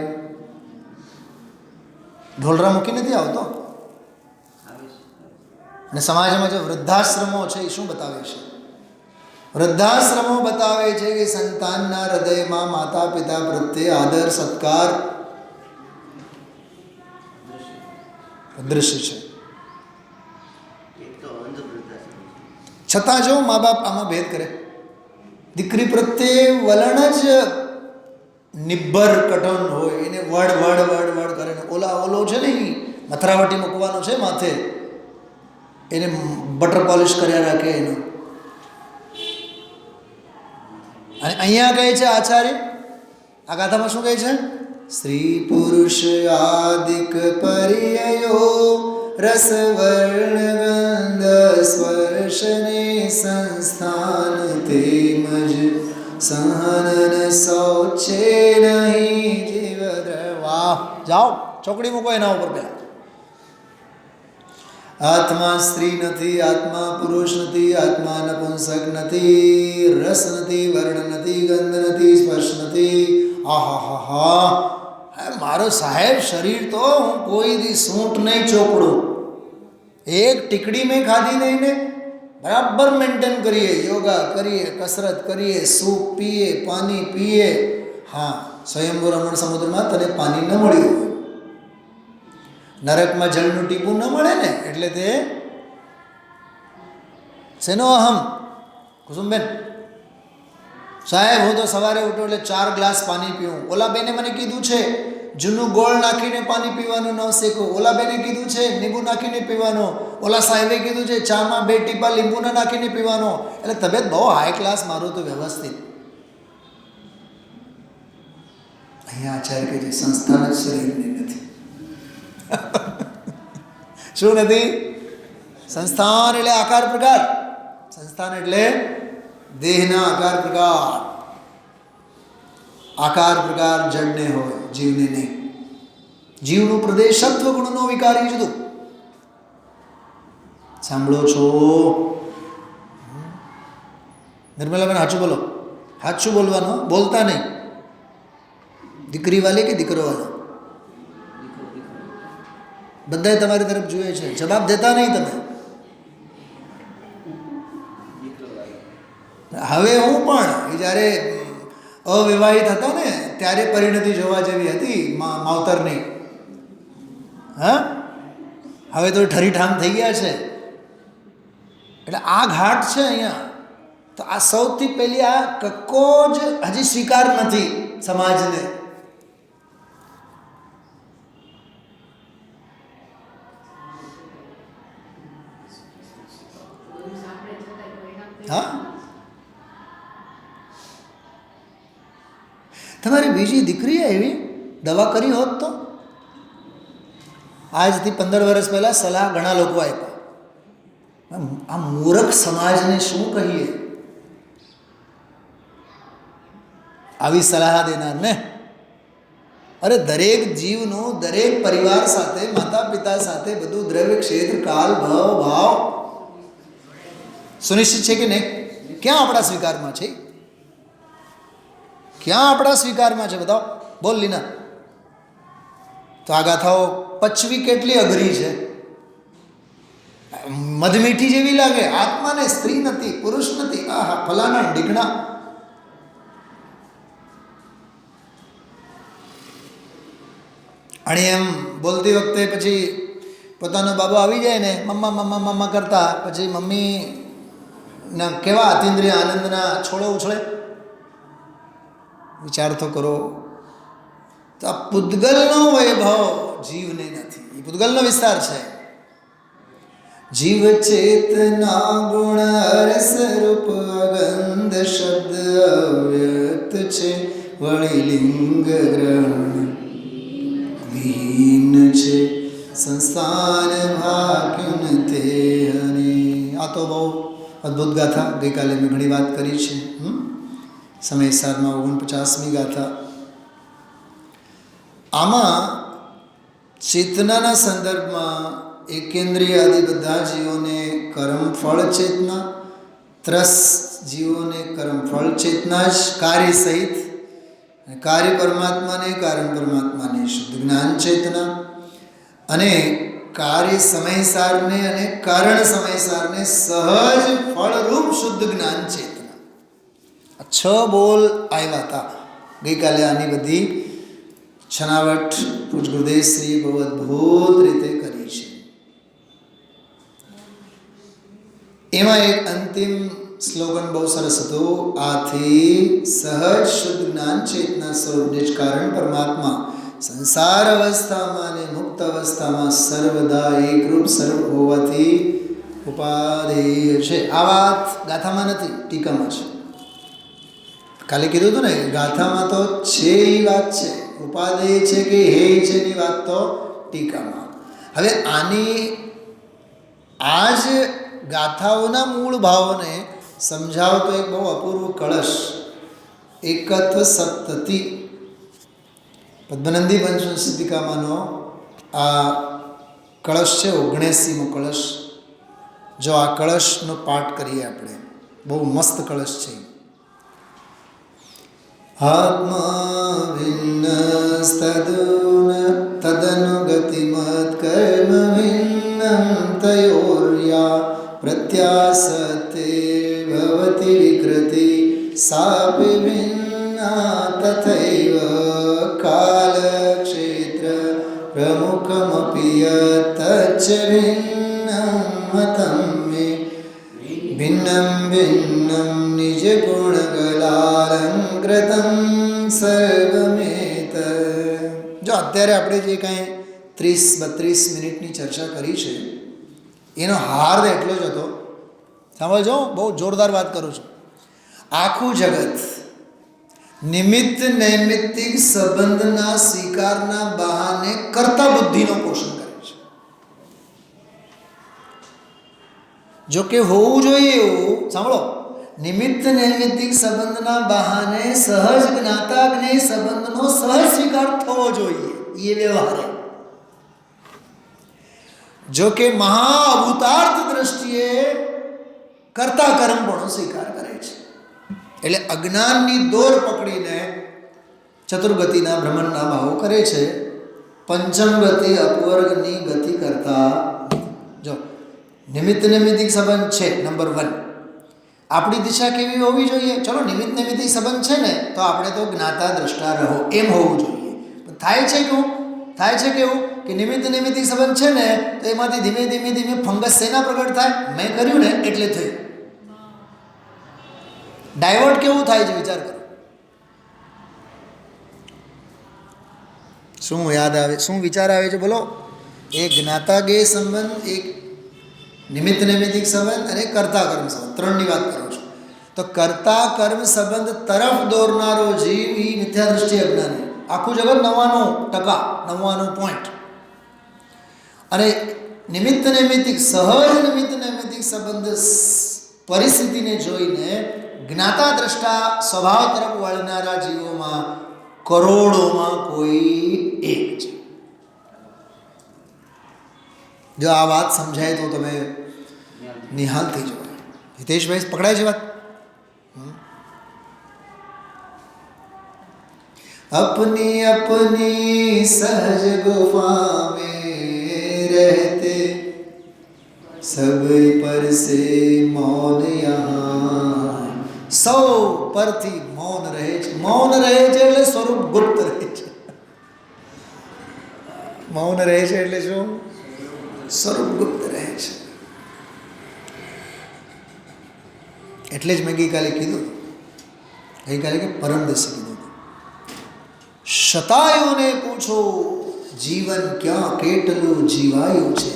ઢોલરા મૂકી નથી આવતો. અને સમાજમાં જે વૃદ્ધાશ્રમો છે એ શું બતાવે છે? વૃદ્ધાશ્રમો બતાવે છે કે સંતાનના હૃદયમાં માતા પિતા પ્રત્યે આદર સત્કાર દૃશ્ય છે. છતાં જો મા બાપ આમાં ભેદ કરે, દીકરી પ્રત્યે વલણ જ નિબ્બર કઠોન હોય, એને વડ કરે ને ઓલો છે ને એ મથરાવટી મૂકવાનો છે માથે, એને બટર પોલિશ કર્યા રાખે એનું. અને અહીંયા કહે છે આચાર્ય, આ ગાથામાં શું કહે છે? સ્ત્રી પુરુષ આદિક પર્યયો રસ વર્ણ ગંધ સ્પર્શને સંસ્થાન તેમજ સહનન શૌચે નહીં જીવ. વાહ! જાઓ ચોકડી મૂકો એના ઉપર પહેલા. આત્મા સ્ત્રી નથી, આત્મા પુરુષ નથી, આત્મા નપુંસક નથી, રસ નથી, વર્ણ નથી, ગંધ નથી, સ્પર્શ નથી. આહા, મારો સાહેબ શરીર તો હું કોઈ દી સૂંઠ નહીં ચોપડું. એક ટીકડી મેં ખાધી નહીં ને, બરાબર મેન્ટેન કરીએ, યોગા કરીએ, કસરત કરીએ, સૂપ પીએ, પાણી પીએ. હા, સ્વયંભૂ રમણ સમુદ્રમાં તને પાણી ન મળ્યું હોય, નરકમાં જળનું ટીપું ન મળે ને, એટલે તે શેનો અહમ? કુસુમબેન, સાહેબ હું તો સવારે ઉઠું એટલે 4 ગ્લાસ પાણી પીવું. ઓલા બેને મને કીધું છે જૂનું ગોળ નાખીને પાણી પીવાનું ન શીખવું. ઓલા બેને કીધું છે લીંબુ નાખીને પીવાનું. ઓલા સાહેબે કીધું છે ચામાં 2 ટીપા લીંબુના નાખીને પીવાનો. એટલે તબિયત બહુ હાઈ ક્લાસ, મારું તો વ્યવસ્થિત. અહીંયા આચાર્ય કે જે સંસ્થાન જ શરીરની નથી. શું નથી? સંસ્થાન એટલે આકાર પ્રકાર. સંસ્થાન એટલે દેહના આકાર પ્રકાર. આકાર પ્રકાર જડને હોય, જીવને નહીં. જીવનું પ્રદેશ સત્વ ગુણનો વિકારી જુદું. સાંભળો છો? નિર્મલાબેન સાચું બોલો, સાચું બોલવાનું, બોલતા નહીં. દીકરી વાલી કે દીકરો વાલો? બધાય તમારી તરફ જોઈએ છે, જવાબ દેતા નહીં તમે. હવે હું પણ જ્યારે અવિવાહિત હતો ને ત્યારે પરિણતિ જોવા જેવી હતી માવતરની. હા, હવે તો ઠરીઠામ થઈ ગયા છે. એટલે આ ઘાટ છે અહીંયા. તો આ સૌથી પહેલી આ કક્કો જ હજી સ્વીકાર નથી સમાજને. હા, તમારી બીજી દીકરી એવી દવા કરી હોત તો? આજથી 15 વર્ષ પહેલાં સલાહ ઘણા લોકો આપ્યા. આ મૂર્ખ સમાજને શું કહીએ આવી સલાહ દેનાર ને? અરે દરેક જીવનું દરેક પરિવાર સાથે, માતા પિતા સાથે બધું દ્રવ્ય ક્ષેત્ર કાલ ભવ ભાવ સુનિશ્ચિત છે કે નહીં? ક્યાં આપણા સ્વીકારમાં છે? ક્યાં આપણા સ્વીકારમાં છે? બતાવો, બોલ લીના. તો આ ગાથાઓ પચવી કેટલી અઘરી છે. મધમીઠી જેવી લાગે. આત્માને સ્ત્રી નથી, પુરુષ નથી, આહા ફલાના ઢીકણા. અને એમ બોલતી વખતે પછી પોતાનો બાબો આવી જાય ને મમ્મા મમ્મા મમ્મા કરતા, પછી મમ્મી ના કેવા અતિન્દ્રિય આનંદના છોડો ઉછળે. વિચાર તો કરો. તો આ પૂતગલનો વૈભવ જીવને નથી. એ પૂતગલનો વિસ્તાર છે. જીવ ચેતના ગુણ રસ રૂપ ગંધ શબ્દ અવ્યક્ત છે, વળી લિંગ ગ્રહણ વિહીન છે, સંસ્થાન ભાગ્યુન તે હરે. આ તો બહુ અદ્ભુત ગાથા, ગઈકાલે મેં ઘણી વાત કરી છે. સમય સારમાં 49મી ગાથા. આમાં ચેતનાના સંદર્ભમાં એકેન્દ્રિય આદિ બધા જીવોને કર્મફળ ચેતના, ત્રસ જીવોને કર્મફળ ચેતના જ કાર્ય સહિત, કાર્ય પરમાત્માને કારણ પરમાત્માને શુદ્ધ જ્ઞાન ચેતના, અને કાર્ય સમયસારને અને કારણ સમયસારને સહજ ફળરૂપ શુદ્ધ જ્ઞાન ચેતના. 6 બોલ આવ્યા હતા ગઈકાલે. આની બધી છનાવટ પૂજ ગુરુદેવશ્રી બહુ અદ્ભુત રીતે કરી છે. એમાં એક અંતિમ સ્લોગન બહુ સરસ હતો. આથી સહજ શુદ્ધ જ્ઞાન ચેતના સ્વરૂપને જ કારણ પરમાત્મા સંસાર અવસ્થામાં અને મુક્ત અવસ્થામાં સર્વદા એકરૂપ સર્વ હોવાથી ઉપાધેય છે. આ વાત ગાથામાં નથી, ટીકામાં છે. કાલે કીધું હતું ને, ગાથામાં તો છે એ વાત છે, ઉપાધેય છે કે હે છે એની વાત તો ટીકામાં. હવે આની આ જ ગાથાઓના મૂળ ભાવોને સમજાવતો એક બહુ અપૂર્વ કળશ, એકત્વ સપ્તતિ પદ્મનંદી પંચસિદ્ધિકામાંનો આ કળશ છે. 79મો કળશ. જો આ કળશનો પાઠ કરીએ આપણે, બહુ મસ્ત કળશ છે. આત્મા ભિન્ન તદનુગતિમત કર્મ ભિન્નમ તયોર્યા પ્રત્યાસતે ભવતિ વિકૃતિ સાપી ભિન્ના તથૈવ કાલ ક્ષેત્ર પ્રમુખમપી તચ્ચ ભિન્નમ મતં મે ભિન્નમ ભિન્નમ નિજ ગુણગલાલંકૃતં સર્વમેત. જો અત્યારે આપણે જે કાંઈ 30-32 મિનિટની ચર્ચા કરી છે એનો હાર એટલો જ હતો. સમજો, બહુ જોરદાર વાત કરું છું. આખું જગત નિમિત્ત નૈમિત્તિક સંબંધના સ્વીકારના બહાને કર્તા બુદ્ધિનું પોષણ કરે છે. જો કે હોવું જોઈએ એવું, સાંભળો, નિમિત્ત નૈમિત્તિક સંબંધના બહાને સહજ જ્ઞાતાગ્નેય સંબંધનો સહજ સ્વીકાર થવો જોઈએ. એ વ્યવહાર. જો કે મહાભૂતાર્થ દ્રષ્ટિએ કર્તા કર્મપણો સ્વીકાર કરે છે. એટલે અજ્ઞાનની દોર પકડીને ચતુર્ગતિના ભ્રમણના ભાવો કરે છે. પંચમ ગતિ અપવર્ગની ગતિ કરતા. જો નિમિત્ત નૈમિત્તિક સંબંધ છે નંબર 1. આપણી દિશા કેવી હોવી જોઈએ? ચલો નિમિત્ત નૈમિત્તિક સંબંધ છે ને તો આપણે તો જ્ઞાતા દ્રષ્ટા રહો એમ હોવું જોઈએ. થાય છે કેવું કે નિમિત્ત નૈમિત્તિક સંબંધ છે ને તો એમાંથી ધીમે ધીમે ધીમે ફંગસ શેના પ્રગટ થાય? મેં કર્યું ને એટલે થયું. ડાયવર્ટ કેવું થાય છે વિચાર કરો. શું યાદ આવે, શું વિચાર આવે છે બોલો? એક જ્ઞાતા જ્ઞેય સંબંધ, એક નિમિત્ત નૈમિત્તિક સંબંધ અને કર્તા કર્મ સંબંધ, 3ની વાત કરું છું. તો કર્તા કર્મ સંબંધ તરફ દોરનારો જીવ એ મિથ્યા દૃષ્ટિ અજ્ઞાની. આખું જગત 99% અને નિમિત્ત નૈમિત્તિક સહજ નિમિત્ત નૈમિત્તિક સંબંધ પરિસ્થિતિને જોઈને જ્ઞાતા દ્રષ્ટા સ્વભાવ તરફ વળનારા જીવોમાં કરોડોમાં કોઈ એક છે. જો આ વાત સમજાય તો તમે નિહાલ થઈ જાઓ. હિતેશભાઈ પકડાય છે વાત? अपनी अपनी सहज गुफा में रहते सब पर से मौन यहाँ. સૌ પરથી મૌન રહે છે. મૌન રહે છે એટલે સ્વરૂપ ગુપ્ત રહે છે. મૌન રહે છે એટલે શું? સ્વરૂપ ગુપ્ત રહે છે. એટલે જ મેં ગઈકાલે કીધું કે પરમ દિવસે કીધું શતાયુને પૂછો જીવન ક્યાં કેટલું જીવાયું છે.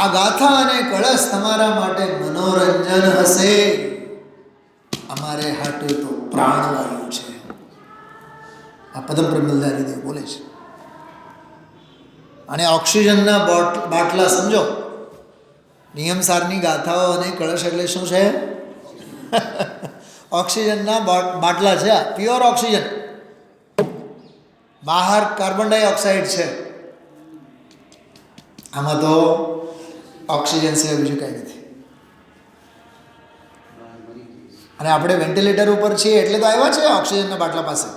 આ ગાથા અને કળશ તમારા માટે મનોરંજન હશે, અમારે હાટે તો પ્રાણવાયુ છે. આ પદમ પ્રમલદારી દેવ બોલે છે. અને ઓક્સિજનના બાટલા સમજો. નિયમસારની ગાથાઓ અને કળશ એટલે શું છે? ઓક્સિજનના બાટલા છે. આ પ્યોર ઓક્સિજન. બહાર કાર્બન ડાયોક્સાઇડ છે, આમાં તો ઓક્સિજન સિવાય બીજું કાંઈ નથી. અને આપણે વેન્ટિલેટર ઉપર છીએ એટલે તો આવ્યા છે ઓક્સિજનના બાટલા પાસે.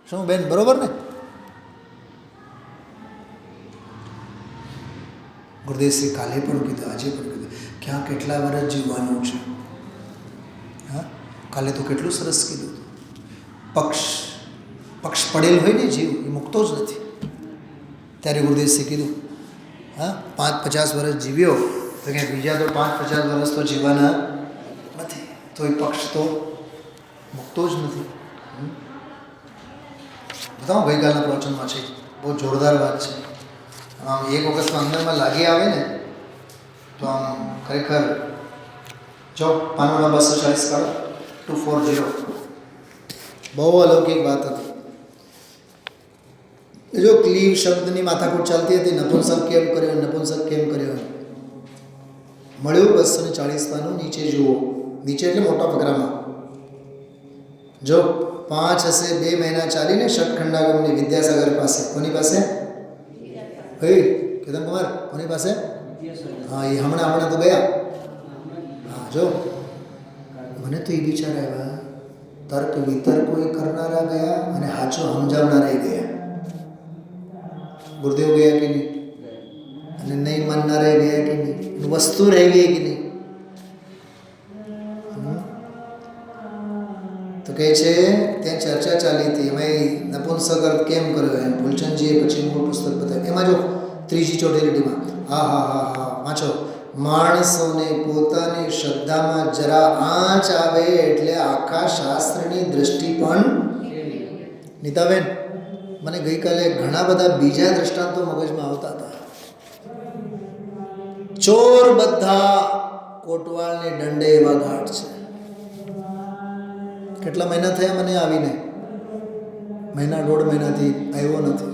શું બેન બરોબર ને? ગુરુદેવશ્રી કાલે પણ કીધું, આજે પણ કીધું, ક્યાં કેટલા વર્ષ જીવવાનું છે. હા, કાલે તો કેટલું સરસ કીધું. પક્ષ પડેલ હોય ને જીવ એ મૂકતો જ નથી. ત્યારે ગુરુદેવશ્રી કીધું, હા 5-50 વર્ષ જીવ્યો તો ક્યાંક બીજા તો 5-50 વર્ષ તો જીવવાના નથી, તો એ પક્ષ તો મૂકતો જ નથી. બતાવો ગઈકાલના પ્રવચનમાં છે, બહુ જોરદાર વાત છે. આમ એક વખત તો અંદરમાં લાગી આવે ને તો આમ ખરેખર. જો પાનોમાં 240 કાઢો 240. બહુ અલૌકિક વાત હતી. જો ક્લીવ શબ્દની માથાકૂટ ચાલતી હતી, નપુંસક કેમ કર્યો. મળ્યું 240 પાનું. નીચે જુઓ, નીચે એટલે મોટા ફકરામાં જો 5 હશે 2 મહિના ચાલીને ષટખંડાગમની વિદ્યાસાગર પાસે. કોની પાસે? કેતન કુમાર કોની પાસે? હા, એ હમણાં તો ગયા. હા, જો મને તો એ વિચાર આવ્યા, તર્ક વિતર્કો એ કરનારા ગયા અને હાચો સમજાવનારા ગયા. ગુરુદેવ ગયા કે નહીં? અને નહીં માનનારા ગયા કે નહીં? વસ્તુ રહી ગઈ કે નહીં? તો કહે છે ત્યાં ચર્ચા ચાલી હતી, એમાં નપુંસક કેમ કર્યો એમ ફૂલચંદજીએ પછી મૂળ પુસ્તક બતાવ્યું. એમાં જો 3જી લીટીમાં હા વાંચો. માણસોને પોતાની શ્રદ્ધામાં જરા આંચ આવે એટલે આખા શાસ્ત્રની દૃષ્ટિ પણ. નીતાબેન, મને ગઈકાલે ઘણા બધા બીજા દ્રષ્ટાંતો મગજમાં આવતા હતા. ચોર બધા કોટવાલને દંડે એવા ઘાટ છે. કેટલા મહિના થયા મને આવીને? 1.5 મહિનાથી આવ્યો નથી.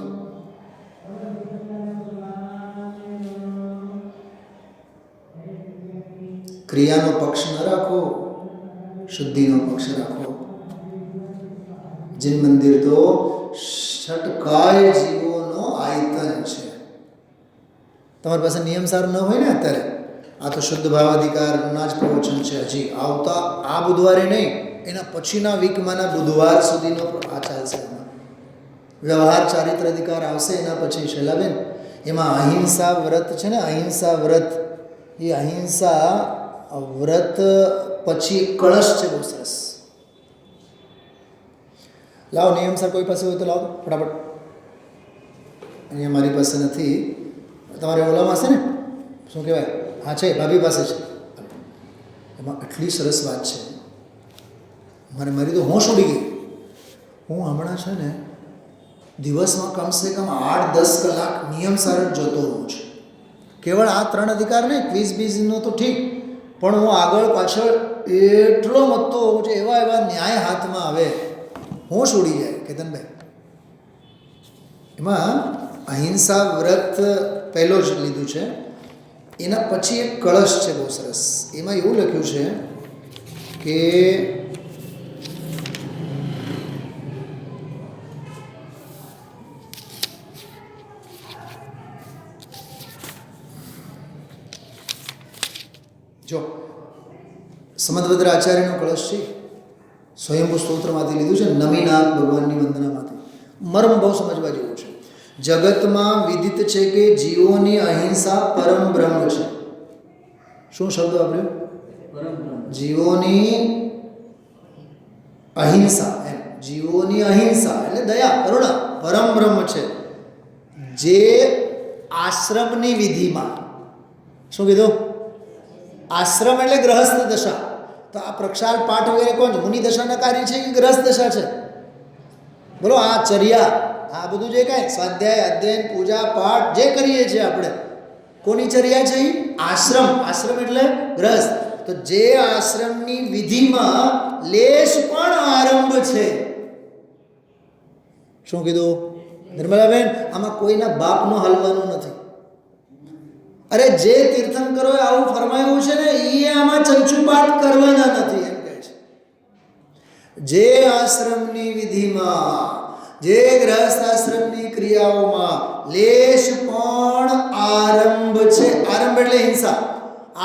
ક્રિયાનો પક્ષ ન રાખો, શુદ્ધિનો પક્ષ રાખો. જીન મંદિર તો ષટકાય જીવોનો આયતન છે. તમારી પાસે નિયમસાર ન હોય ને અત્યારે આ તો શુદ્ધ ભાવ અધિકારના જ પ્રવચન છે. હજી આવતા આ બુધવારે નહીં, એના પછીના વીકમાંના બુધવાર સુધીનો આ ચાલશે. વ્યવહાર ચારિત્ર અધિકાર આવશે એના પછી. શૈલાબેન, એમાં અહિંસા વ્રત છે ને, અહિંસા વ્રત, એ અહિંસા વ્રત પછી એક કળશ છે, બહુ સરસ. લાવો નિયમ સર, કોઈ પાસે હોય તો લાવો ફટાફટ. અહીંયા મારી પાસે નથી, તમારે ઓલામાં હશે ને, શું કહેવાય, હા છે, ભાભી પાસે છે. એમાં એટલી સરસ વાત છે, મારી તો હોશ ઉડી ગઈ. હું હમણાં છે ને દિવસમાં કમસે કમ 8-10 કલાક નિયમસાર જ જોતો હોઉં છું. કેવળ આ 3 અધિકાર નહીં, ક્વિઝ બીઝનો તો ઠીક, પણ હું આગળ પાછળ એટલો મતતો હોઉં છું. એવા ન્યાય હાથમાં આવે, હોશ ઉડી જાય. કેતનભાઈ, એમાં અહિંસા વ્રત પહેલો જ લીધું છે, એના પછી એક કળશ છે બહુ સરસ. એમાં એવું લખ્યું છે કે જો સમદભદ્ર આચાર્યનો કળશ છે, સ્વયંભૂ સ્તોત્રમાંથી લીધું છે, નમીનાથ ભગવાનની વંદનામાંથી. મર્મ બહુ સમજવા જેવું છે. જગતમાં વિદિત છે કે જીવોની અહિંસા પરમ બ્રહ્મ છે. શું શબ્દ વાપર્યો? જીવોની અહિંસા, એમ જીવોની અહિંસા એટલે દયા, કરુણા, પરમ બ્રહ્મ છે. જે આશ્રમની વિધિમાં, શું કીધું? આશ્રમ એટલે ગ્રહસ્થ દશા. તો આ પ્રક્ષાલ પાઠ વગેરે કોણ છે? મુનિ દશાના કાર્ય છે કે ગ્રહસ્થ દશા છે? બોલો. આ ચર્યા, આ બધું જે કાંઈ સ્વાધ્યાય, અધ્યયન, પૂજા પાઠ જે કરીએ છીએ આપણે, કોની ચર્યા છે? આશ્રમ. આશ્રમ એટલે ગ્રહસ્થ. તો જે આશ્રમની વિધિમાં લેશ પણ આરંભ છે. શું કીધું નિર્મલાબેન? આમાં કોઈના બાપનો હલવાનો નથી. અરે જે તીર્થંકરોએ આવું ફરમાયું છે ને, એ આમાં ચંચુપાત કરવાના નથી, એમ કહે છે. જે આશ્રમની વિધિમાં, જે ગ્રહસ્થ આશ્રમની ક્રિયાઓમાં લેશ પણ આરંભ છે. આરંભ એટલે હિંસા,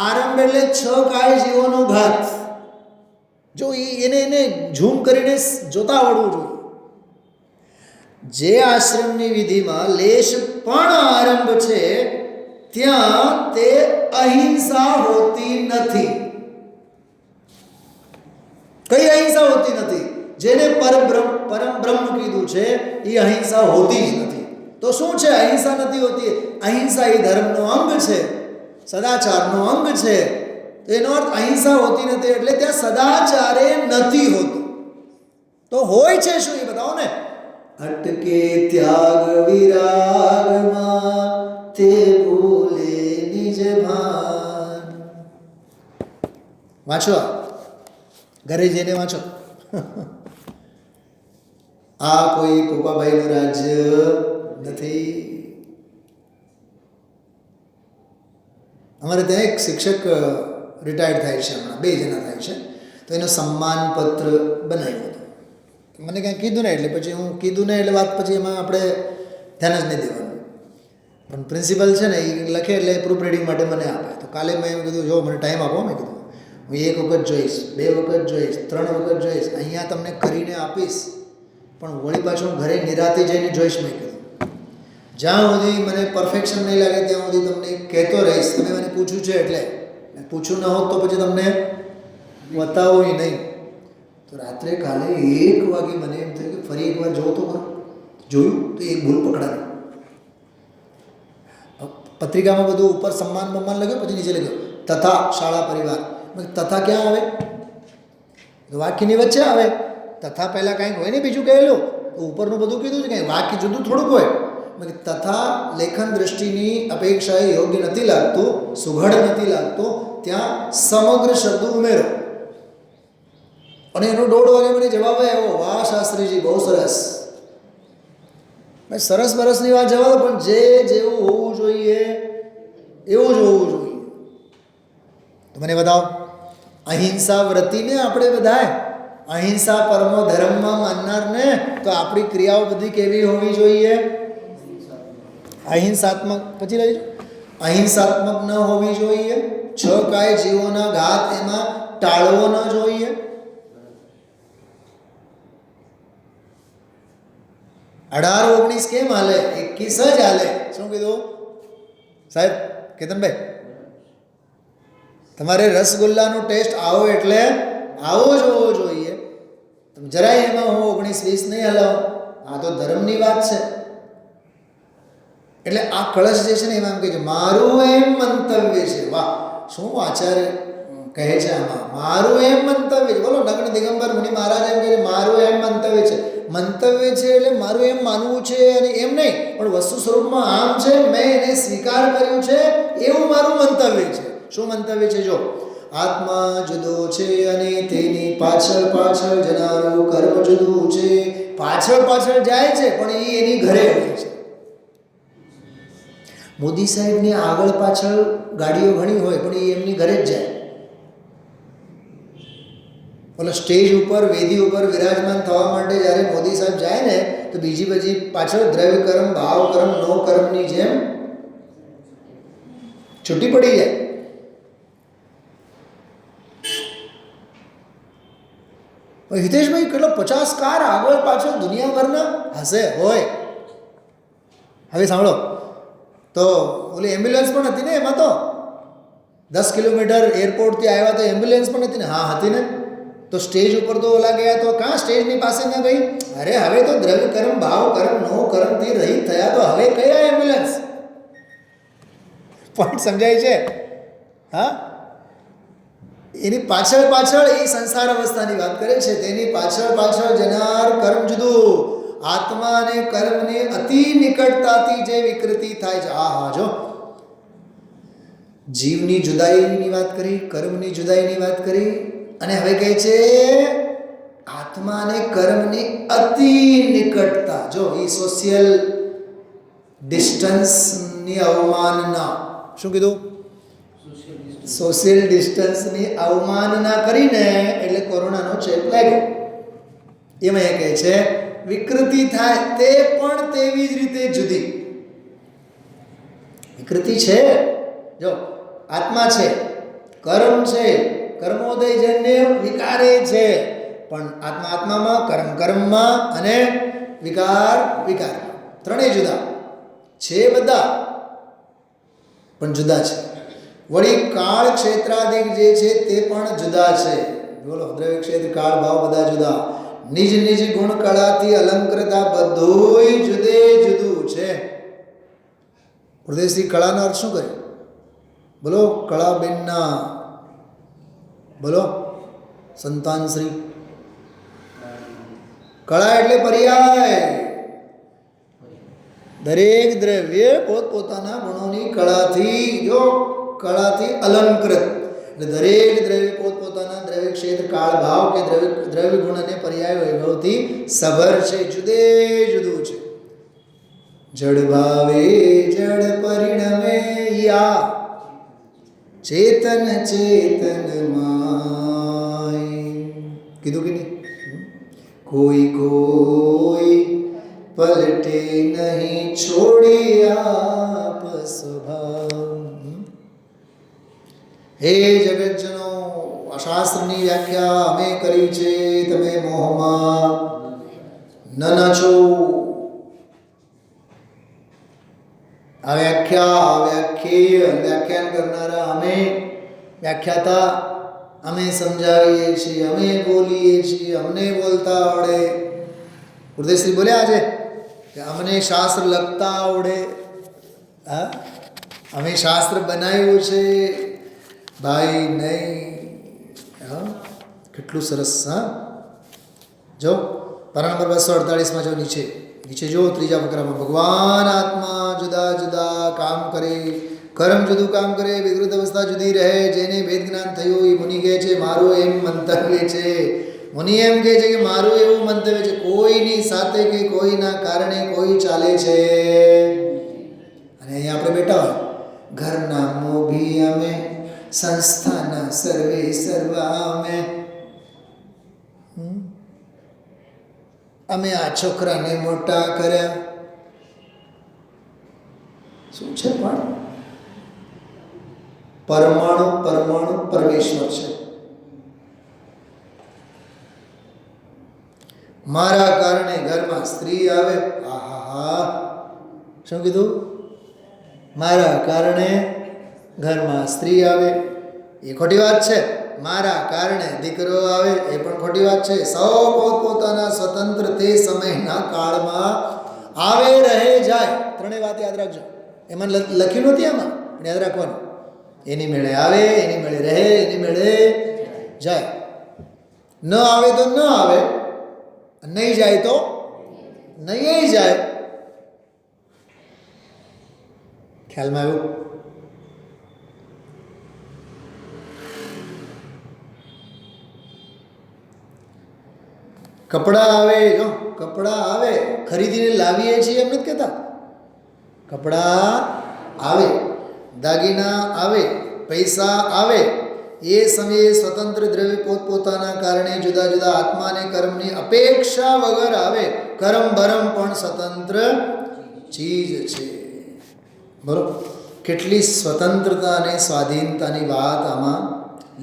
આરંભ એટલે 6 કાય જીવોનો ઘાત. જો એને ઝૂમ કરીને જોતા આવડવું જોઈએ. જે આશ્રમની વિધિમાં લેશ પણ આરંભ છે, ત્યાં તે અહિંસા હોતી નથી. કઈ અહિંસા હોતી નથી? જેને પરમ બ્રહ્મ કીધું છે એ અહિંસા હોતી જ નથી. તો શું છે? અહિંસા નથી હોતી. અહિંસા એ ધર્મનો અંગ છે, સદાચારનો અંગ છે. એનો અર્થ અહિંસા હોતી નથી એટલે ત્યાં સદાચારે નથી હોતું. તો હોય છે શું? એ બતાવો ને. અટકે ત્યાગ વિરાગમાં, તે ભૂલે નિજ ભાન. વાંચો, ઘરે જઈને વાંચો. આ કોઈ પોપાભાઈનું રાજ્ય નથી. અમારે ત્યાં એક શિક્ષક રિટાયર્ડ થાય છે, હમણાં 2 જણા થાય છે. તો એનો સન્માન પત્ર બનાવ્યો હતો. મને કાંઈ કીધું ને, એટલે પછી હું કીધું ને એટલે વાત પછી એમાં આપણે ધ્યાન જ નહીં દેવાનું. પણ પ્રિન્સિપલ છે ને, એ લખે એટલે પ્રૂફ રીડિંગ માટે મને આપે. તો કાલે મેં એમ કીધું, જો મને ટાઈમ આપો. મેં કીધું હું 1 વખત જોઈશ, 2 વખત જોઈશ, 3 વખત જોઈશ, અહીંયા તમને કરીને આપીશ, પણ વળી પાછું ઘરે નિરાતે જઈને જોઈશ. મેં કીધું જ્યાં સુધી મને પરફેક્શન નહીં લાગે ત્યાં સુધી તમને કહેતો રહીશ. તમે મને પૂછ્યું છે એટલે, પૂછ્યું ન હોત તો પછી તમને બતાવો નહીં. તો રાત્રે કાલે 1 વાગે મને એમ થયું કે ફરી એકવાર જોઉં તો ખરો. જોયું તો એક ભૂલ પકડાવી. પત્રિકામાં બધું ઉપર સન્માન બમ્માન લખ્યું, પછી નીચે લખ્યું તથા શાળા પરિવાર. તથા ક્યાં આવે? વાક્યની વચ્ચે આવે. તથા પહેલાં કાંઈક હોય ને બીજું કહેલું, ઉપરનું બધું કીધું છે, કાંઈ વાક્ય જુદું થોડુંક હોય. તથા લેખન દ્રષ્ટિની અપેક્ષાએ યોગ્ય નથી લાગતું, સુઘડ નથી લાગતું, ત્યાં સમગ્ર શબ્દ ઉમેરો. અને એનો 1.5 વાગે મને જવાબ આવ્યો, વાહ શાસ્ત્રીજી બહુ સરસ. સરસ બરસની વાત જવા દો, પણ જે જેવું હોવું જોઈએ એવું જ હોવું જોઈએ. તો મને બતાવો, અહિંસા વ્રતીને આપણે બધાએ, અહિંસા પરમો ધર્મમાં માનનારને, તો આપણી ક્રિયાઓ બધી કેવી હોવી જોઈએ? અહિંસાત્મક. પછી લઈ અહિંસાત્મક ન હોવી જોઈએ. 6 કાય જીવોના ઘાત એમાં ટાળવો ન જોઈએ? 18-19 કેમ હાલે? 21 જ હાલે. શું કીધું સાહેબ કેતનભાઈ? તમારે રસગુલ્લાનો ટેસ્ટ આવો એટલે આવો જ હોવો જોઈએ. તમે જરાય એમાં હું 19-20 નહીં હલાવો. આ તો ધર્મની વાત છે. એટલે આ કળશ જે છે ને એમાં એમ કહે છે મારું એમ મંતવ્ય છે. વાહ, શું આચાર્ય કહે છે આમાં, મારું એમ મંતવ્ય છે. બોલો, નગ્ન દિગંબર મુનિ મહારાજ એમ કહે છે મારું એમ મંતવ્ય છે. મંતવ્ય છે એટલે મારું એમ માનવું છે અને એમ નહીં, પણ વસ્તુ સ્વરૂપમાં આમ છે, મેં એને સ્વીકાર કર્યું છે એવું મારું મંતવ્ય છે. શું મંતવ્ય છે? જો આત્મા જુદો છે અને તેની પાછળ પાછળ જનારું કર્મ જુદું છે. પાછળ પાછળ જાય છે પણ એ એની ઘરે હોય છે. મોદી સાહેબની આગળ પાછળ ગાડીઓ ઘણી હોય પણ એ એમની ઘરે જ જાય. ઓલો સ્ટેજ ઉપર વેદી ઉપર વિરાજમાન થવા માટે જ્યારે મોદી સાહેબ જાય ને તો બીજી પાછળ દ્રવ્ય કર્મ, ભાવ કર્મ, નો કર્મની જેમ છૂટી પડી જાય. હિતેશભાઈ કેટલો 50 કાર આગળ પાછળ દુનિયાભરના હશે હોય. હવે સાંભળો, તો ઓલી એમ્બ્યુલન્સ પણ હતી ને એમાં, તો 10 કિલોમીટર એરપોર્ટથી આવ્યા તો એમ્બ્યુલન્સ પણ હતી ને? હા હતી ને. તો સ્ટેજ ઉપર તો ઓલા ગયા તો કાં સ્ટેજની પાસે ન ગઈ? અરે હવે તો દ્રવ્ય કર્મ, ભાવ કર્મ, નો કર્મથી રહિત થયા તો હવે કયા એમ્બ્યુલન્સ? પોઈન્ટ સમજાય છે? હા, એની પાછળ પાછળ એ સંસાર અવસ્થાની વાત કરે છે. તેની પાછળ પાછળ જનાર કર્મ જુદું. આત્મા અને કર્મની અતિ નિકટતાથી જે વિકૃતિ થાય છે. હા, જો જીવની જુદાઈની વાત કરી, કર્મની જુદાઈની વાત કરી, અને હવે કહે છે આત્મા અને કર્મની અતિ નિકટતા. જો એ સોશિયલ ડિસ્ટન્સની અવમાનના, શું કીધું? સોશિયલ ડિસ્ટન્સની અવમાનના કરીને એટલે કોરોનાનો ચેપ લાગ્યો. એમાં એ કહે છે વિકૃતિ થાય તે પણ તેવી જ રીતે જુદી. વિકૃતિ છે. જો આત્મા છે, કર્મ છે, કર્મોદયજન્ય વિકારે છે, પણ આત્મામાં, કર્મ કર્મમાં અને વિકાર વિકારમાં, ત્રણેય જુદા છે. બધા પણ જુદા છે. વળી કાળ ક્ષેત્રાદિક જે છે તે પણ જુદા છે. બોલો, દ્રવ્ય ક્ષેત્ર, કાળ, ભાવ બધા જુદા. નિજ નિજ ગુણ કળાથી અલંકૃતા બધુંય જુદે જુદું છે. હૃદયશ્રી કળાનો અર્થ શું કરે? બોલો, કળાબેનના બોલો, સંતાનશ્રી. કળા એટલે પર્યાય. દરેક દ્રવ્ય પોતપોતાના ગુણોની કળાથી, જો કળાથી અલંકૃત, એટલે દરેક દ્રવ્ય પોતપોતાના દ્રવ્ય ક્ષેત્ર, કાળ, ભાવ કે દ્રવ્ય ગુણ અને પર્યાય વૈભવથી સભર છે. જુદે જુદું છે. જડ ભાવે જડ પરિણમે યા ચેતન ચેતન માય. કીધું કે નહીં? કોઈ કોઈ પલટે નહીં છોડી આપ સ્વભાવ. હે જગતજનો, શાસ્ત્રની વ્યાખ્યા અમે કરી છે, તમે મોહમાં ન નાચો. આ વ્યાખ્યાન કરનારા અમે, વ્યાખ્યાતા અમે, સમજાવીએ છીએ, અમે બોલીએ છીએ, અમને બોલતા આવડે. હૃદયશ્રી બોલ્યા આજે કે અમને શાસ્ત્ર લખતા આવડે. હા, અમે શાસ્ત્ર બનાવ્યું છે ભાઈ, નહીં. હા, કેટલું સરસ. હા, જો પારા નંબર 248 જો નીચે જો ત્રીજા ફકરામાં ભગવાન આત્મા જુદા જુદા કામ કરે, કર્મ જુદું કામ કરે, વિકૃત અવસ્થા જુદી રહે. જેને વેદ જ્ઞાન થયું એ મુનિ કહે છે મારું એમ મંતવ્ય છે. મુનિ એમ કહે છે કે મારું એવું મંતવ્ય છે, કોઈની સાથે કે કોઈના કારણે કોઈ ચાલે છે. અને અહીંયા આપણે બેઠા હોય, ઘરના મોભી અમે, સંસ્થાના સર્વે સર્વા અમે આ છોકરાને મોટા કર્યા. શું છે પણ પરમાણુ પરમાણુ પરમેશ્વર છે. મારા કારણે ઘરમાં સ્ત્રી આવે. આહા, શું કીધું? મારા કારણે ઘરમાં સ્ત્રી આવે એ ખોટી વાત છે. મારા કારણે દીકરો આવે એ પણ ખોટી વાત છે. સૌ પોતપોતાના સ્વતંત્ર તે સમયના કાળમાં આવે રહે જાય. ત્રણેય વાત યાદ રાખજો. એમાં લખ્યું નથી, આમાં પણ યાદ રાખવાનું. એની મેળે આવે, એની મેળે રહે, એની મેળે જાય. ન આવે તો ન આવે, નહીં જાય તો નહીં જાય. ખ્યાલમાં આવ્યું? કપડાં આવે, જો કપડાં આવે, ખરીદીને લાવીએ છીએ એમ નથી કહેતા. કપડાં આવે, દાગીના આવે, પૈસા આવે, એ સમયે સ્વતંત્ર દ્રવ્ય પોતપોતાના કારણે જુદા જુદા આત્મા અને કર્મની અપેક્ષા વગર આવે. કર્મ ભરમ પણ સ્વતંત્ર ચીજ છે. બરોબર? કેટલી સ્વતંત્રતા અને સ્વાધીનતાની વાત આમાં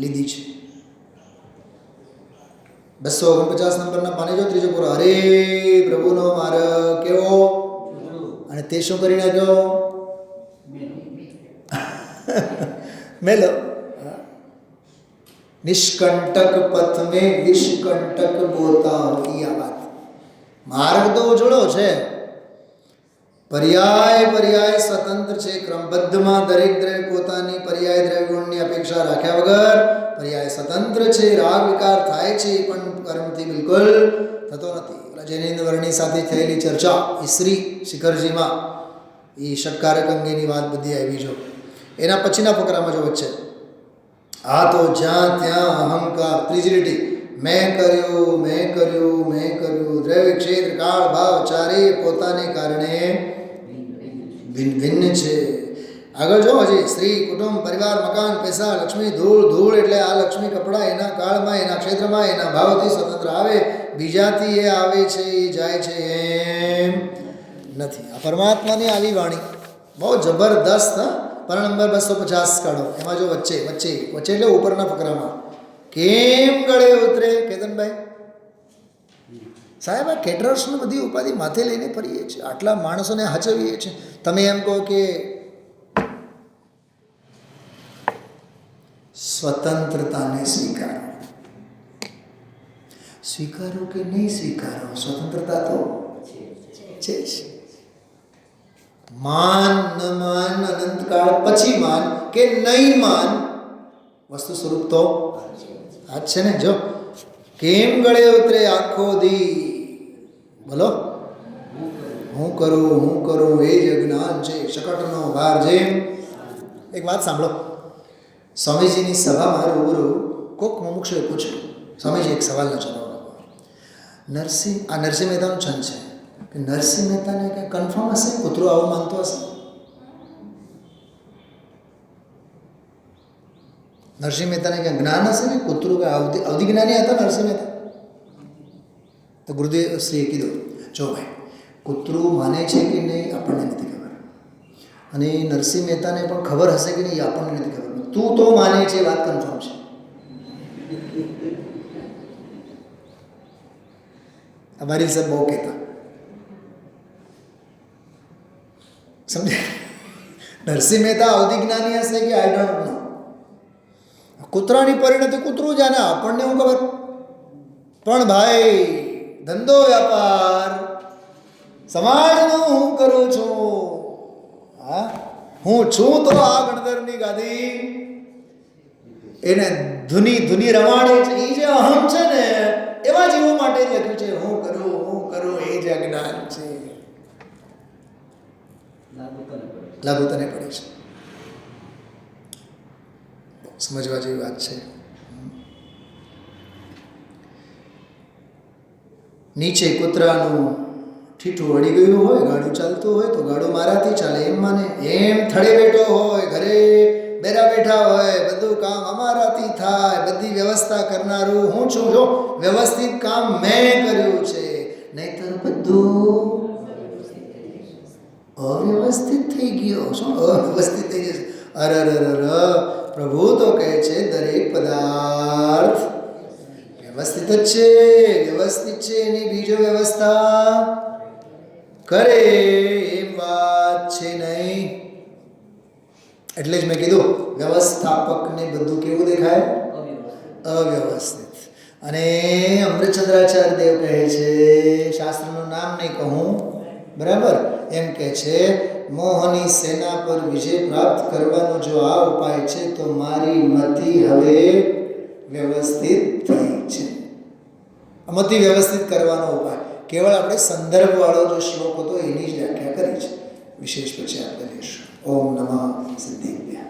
લીધી છે. 249 નંબરના પાને જો ત્રીજો પૂરો. અરે પ્રભુનો માર્ગ કેવો, અને તે શું કરી નાખ્યો? મેલો. નિષ્કંટક પથ મેં વિષ્કંટક બોતા હોય. આ વાત, માર્ગ તો ઉજળો છે, પર્યાય પર્યાય સ્વતંત્ર છે. ક્રમબદ્ધમાં દરેક દ્રવ્ય પોતાની પર્યાય દ્રવ્ય ગુણની અપેક્ષા રાખ્યા વગર પર્યાય સ્વતંત્ર છે. રાગ વિકાર થાય છે પણ કર્મથી બિલકુલ થતો નથી. જૈનેન્દ્ર વર્ણી સાથે થયેલી ચર્ચા એ શ્રી શિખરજીમાં એ ષટકારક અંગેની વાત બધી આવી. જો એના પછીના ફકરામાં જો વચ્ચે આ તો જ્યાં ત્યાં અહંકાર, ત્રીજી લીટી, મેં કર્યું, મેં કર્યું, મેં કર્યું. દ્રવ્ય ક્ષેત્ર કાળ ભાવ ચારે પોતાને કારણે ભિન્ન ભિન્ન છે. આગળ જો હજી સ્ત્રી, કુટુંબ, પરિવાર, મકાન, પૈસા, લક્ષ્મી, ધૂળ. ધૂળ એટલે આ લક્ષ્મી કપડાં એના કાળમાં, એના ક્ષેત્રમાં, એના ભાવથી સ્વતંત્ર આવે. બીજાથી એ આવે છે, એ જાય છે એમ નથી. આ પરમાત્માની આવી વાણી બહુ જબરદસ્ત. પાના નંબર 250 કાઢો. એમાં જો વચ્ચે વચ્ચે વચ્ચે એટલે ઉપરના ફકરામાં કેમ ગળે ઉતરે. કેતનભાઈ સાહેબ, આ કેટરર્સની બધી ઉપાધિ માથે લઈને ફરીએ છીએ, આટલા માણસોને હચવીએ છીએ. તમે એમ કહો કે સ્વતંત્રતાને સ્વીકારો. સ્વીકારો કે નહીં સ્વીકારો, સ્વતંત્રતા તો છે જ. માન ન માન, અનંતકાળ પછી માન કે નહીં માન, વસ્તુ સ્વરૂપ તો આ જ છે ને. જો કેમ ગળે ઉતરે આખો દી, બોલો હું કરું એ જ અજ્ઞાન છે. શકટનો ભાર જેમ. એક વાત સાંભળો. સ્વામીજીની સભામાં રૂબરૂ કોક મુમુક્ષુએ પૂછ્યું, સ્વામીજી એક સવાલનો જવાબ આપો. આ નરસિંહ મહેતાનું છંદ છે કે નરસિંહ મહેતાને કંઈ કન્ફર્મ હશે, કૂતરો આવું માનતો હશે? નરસિંહ મહેતાને ક્યાં જ્ઞાન હશે ને કૂતરું કે અવધિજ્ઞાની હતા નરસિંહ મહેતા? તો ગુરુદેવ શ્રીએ કીધું, જો ભાઈ, કૂતરું માને છે કે નહીં આપણને નથી ખબર, અને નરસિંહ મહેતાને પણ ખબર હશે કે નહીં આપણને નથી ખબર. તું તો માને છે, વાત કન્ફર્મ છે. અમારી સાહેબ બહુ કહેતા, સમજે? નરસિંહ મહેતા અવધિજ્ઞાની હશે કે આઈ ડોન્ટ નો. કૂતરાની પરિણતિ કૂતરું જાણે, આપણને હું ખબર. પણ ભાઈ, ધંધો વ્યાપાર સમાજનું હું કરું છું. હા, હું છું તો આ ગણધરની ગાદી એને ધૂની રમાડે છે. એ જે અહમ છે ને, એવા જીવો માટે લખ્યું છે હું કરું એ જ અજ્ઞાન છે. લાગુ તને પડે છે. સમજવા જેવી વાત છે. નીચે કૂતરાનું ઠીઠું વળી ગયું હોય, ગાડું ચાલતું હોય તો ગાડું મારાથી ચાલે એમ માને. એમ થડે બેઠો હોય, ઘરે બેરા બેઠા હોય, બધું કામ અમારાથી થાય, બધી વ્યવસ્થા કરનારું હું છું. જો વ્યવસ્થિત કામ મેં કર્યું છે, નહીતર બધું અવ્યવસ્થિત થઈ ગયો. શું અવ્યવસ્થિત થઈ જશે? અરે પ્રભુ તો કહે છે દરેક પદાર્થ વ્યવસ્થિત જ છે, વ્યવસ્થિત છે, એની બીજો વ્યવસ્થા કરે એમ વાત છે નહીં. એટલે જ મેં કીધું વ્યવસ્થાપકને બધું કેવું દેખાય? અવ્યવસ્થિત. અને અમૃતચંદ્રાચાર્ય દેવ કહે છે, શાસ્ત્રનું નામ નહીં કહું, બરાબર, એમ કહે છે મોહની સેના પર વિજય પ્રાપ્ત કરવાનો જો આ ઉપાય છે તો મારી મતિ હવે વ્યવસ્થિત થઈ છે. મતિ વ્યવસ્થિત કરવાનો ઉપાય કેવળ આપણે સંદર્ભવાળો જો શ્લોક હતો એની જ વ્યાખ્યા કરી છે. વિશેષ પછી આપણે લઈશું. ઓમ નમઃ સિદ્ધેભ્યઃ.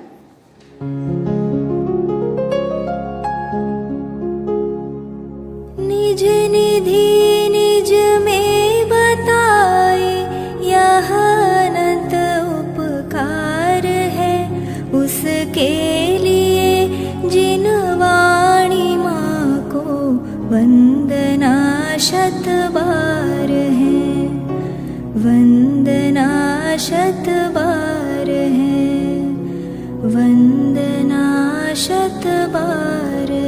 निज निधि निज में बताए यह अनंत उपकार है उसके लिए जिन वाणी माँ को वंदना शत बार है, वंदना शत बार है, वंदना शत बार है.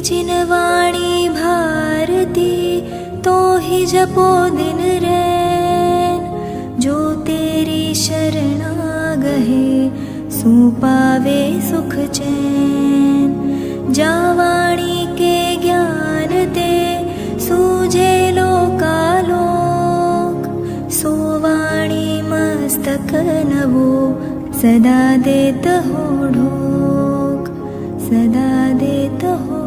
जिन वाणी भारती तो ही जपो दिन रैन, जो तेरी शरणा गहे सो पावे सुख चैन. जा वाणी के ज्ञान ते सूझे लोकालोक, सो वाणी मस्तक नवो सदा देत हो ढोक, सदा देत हो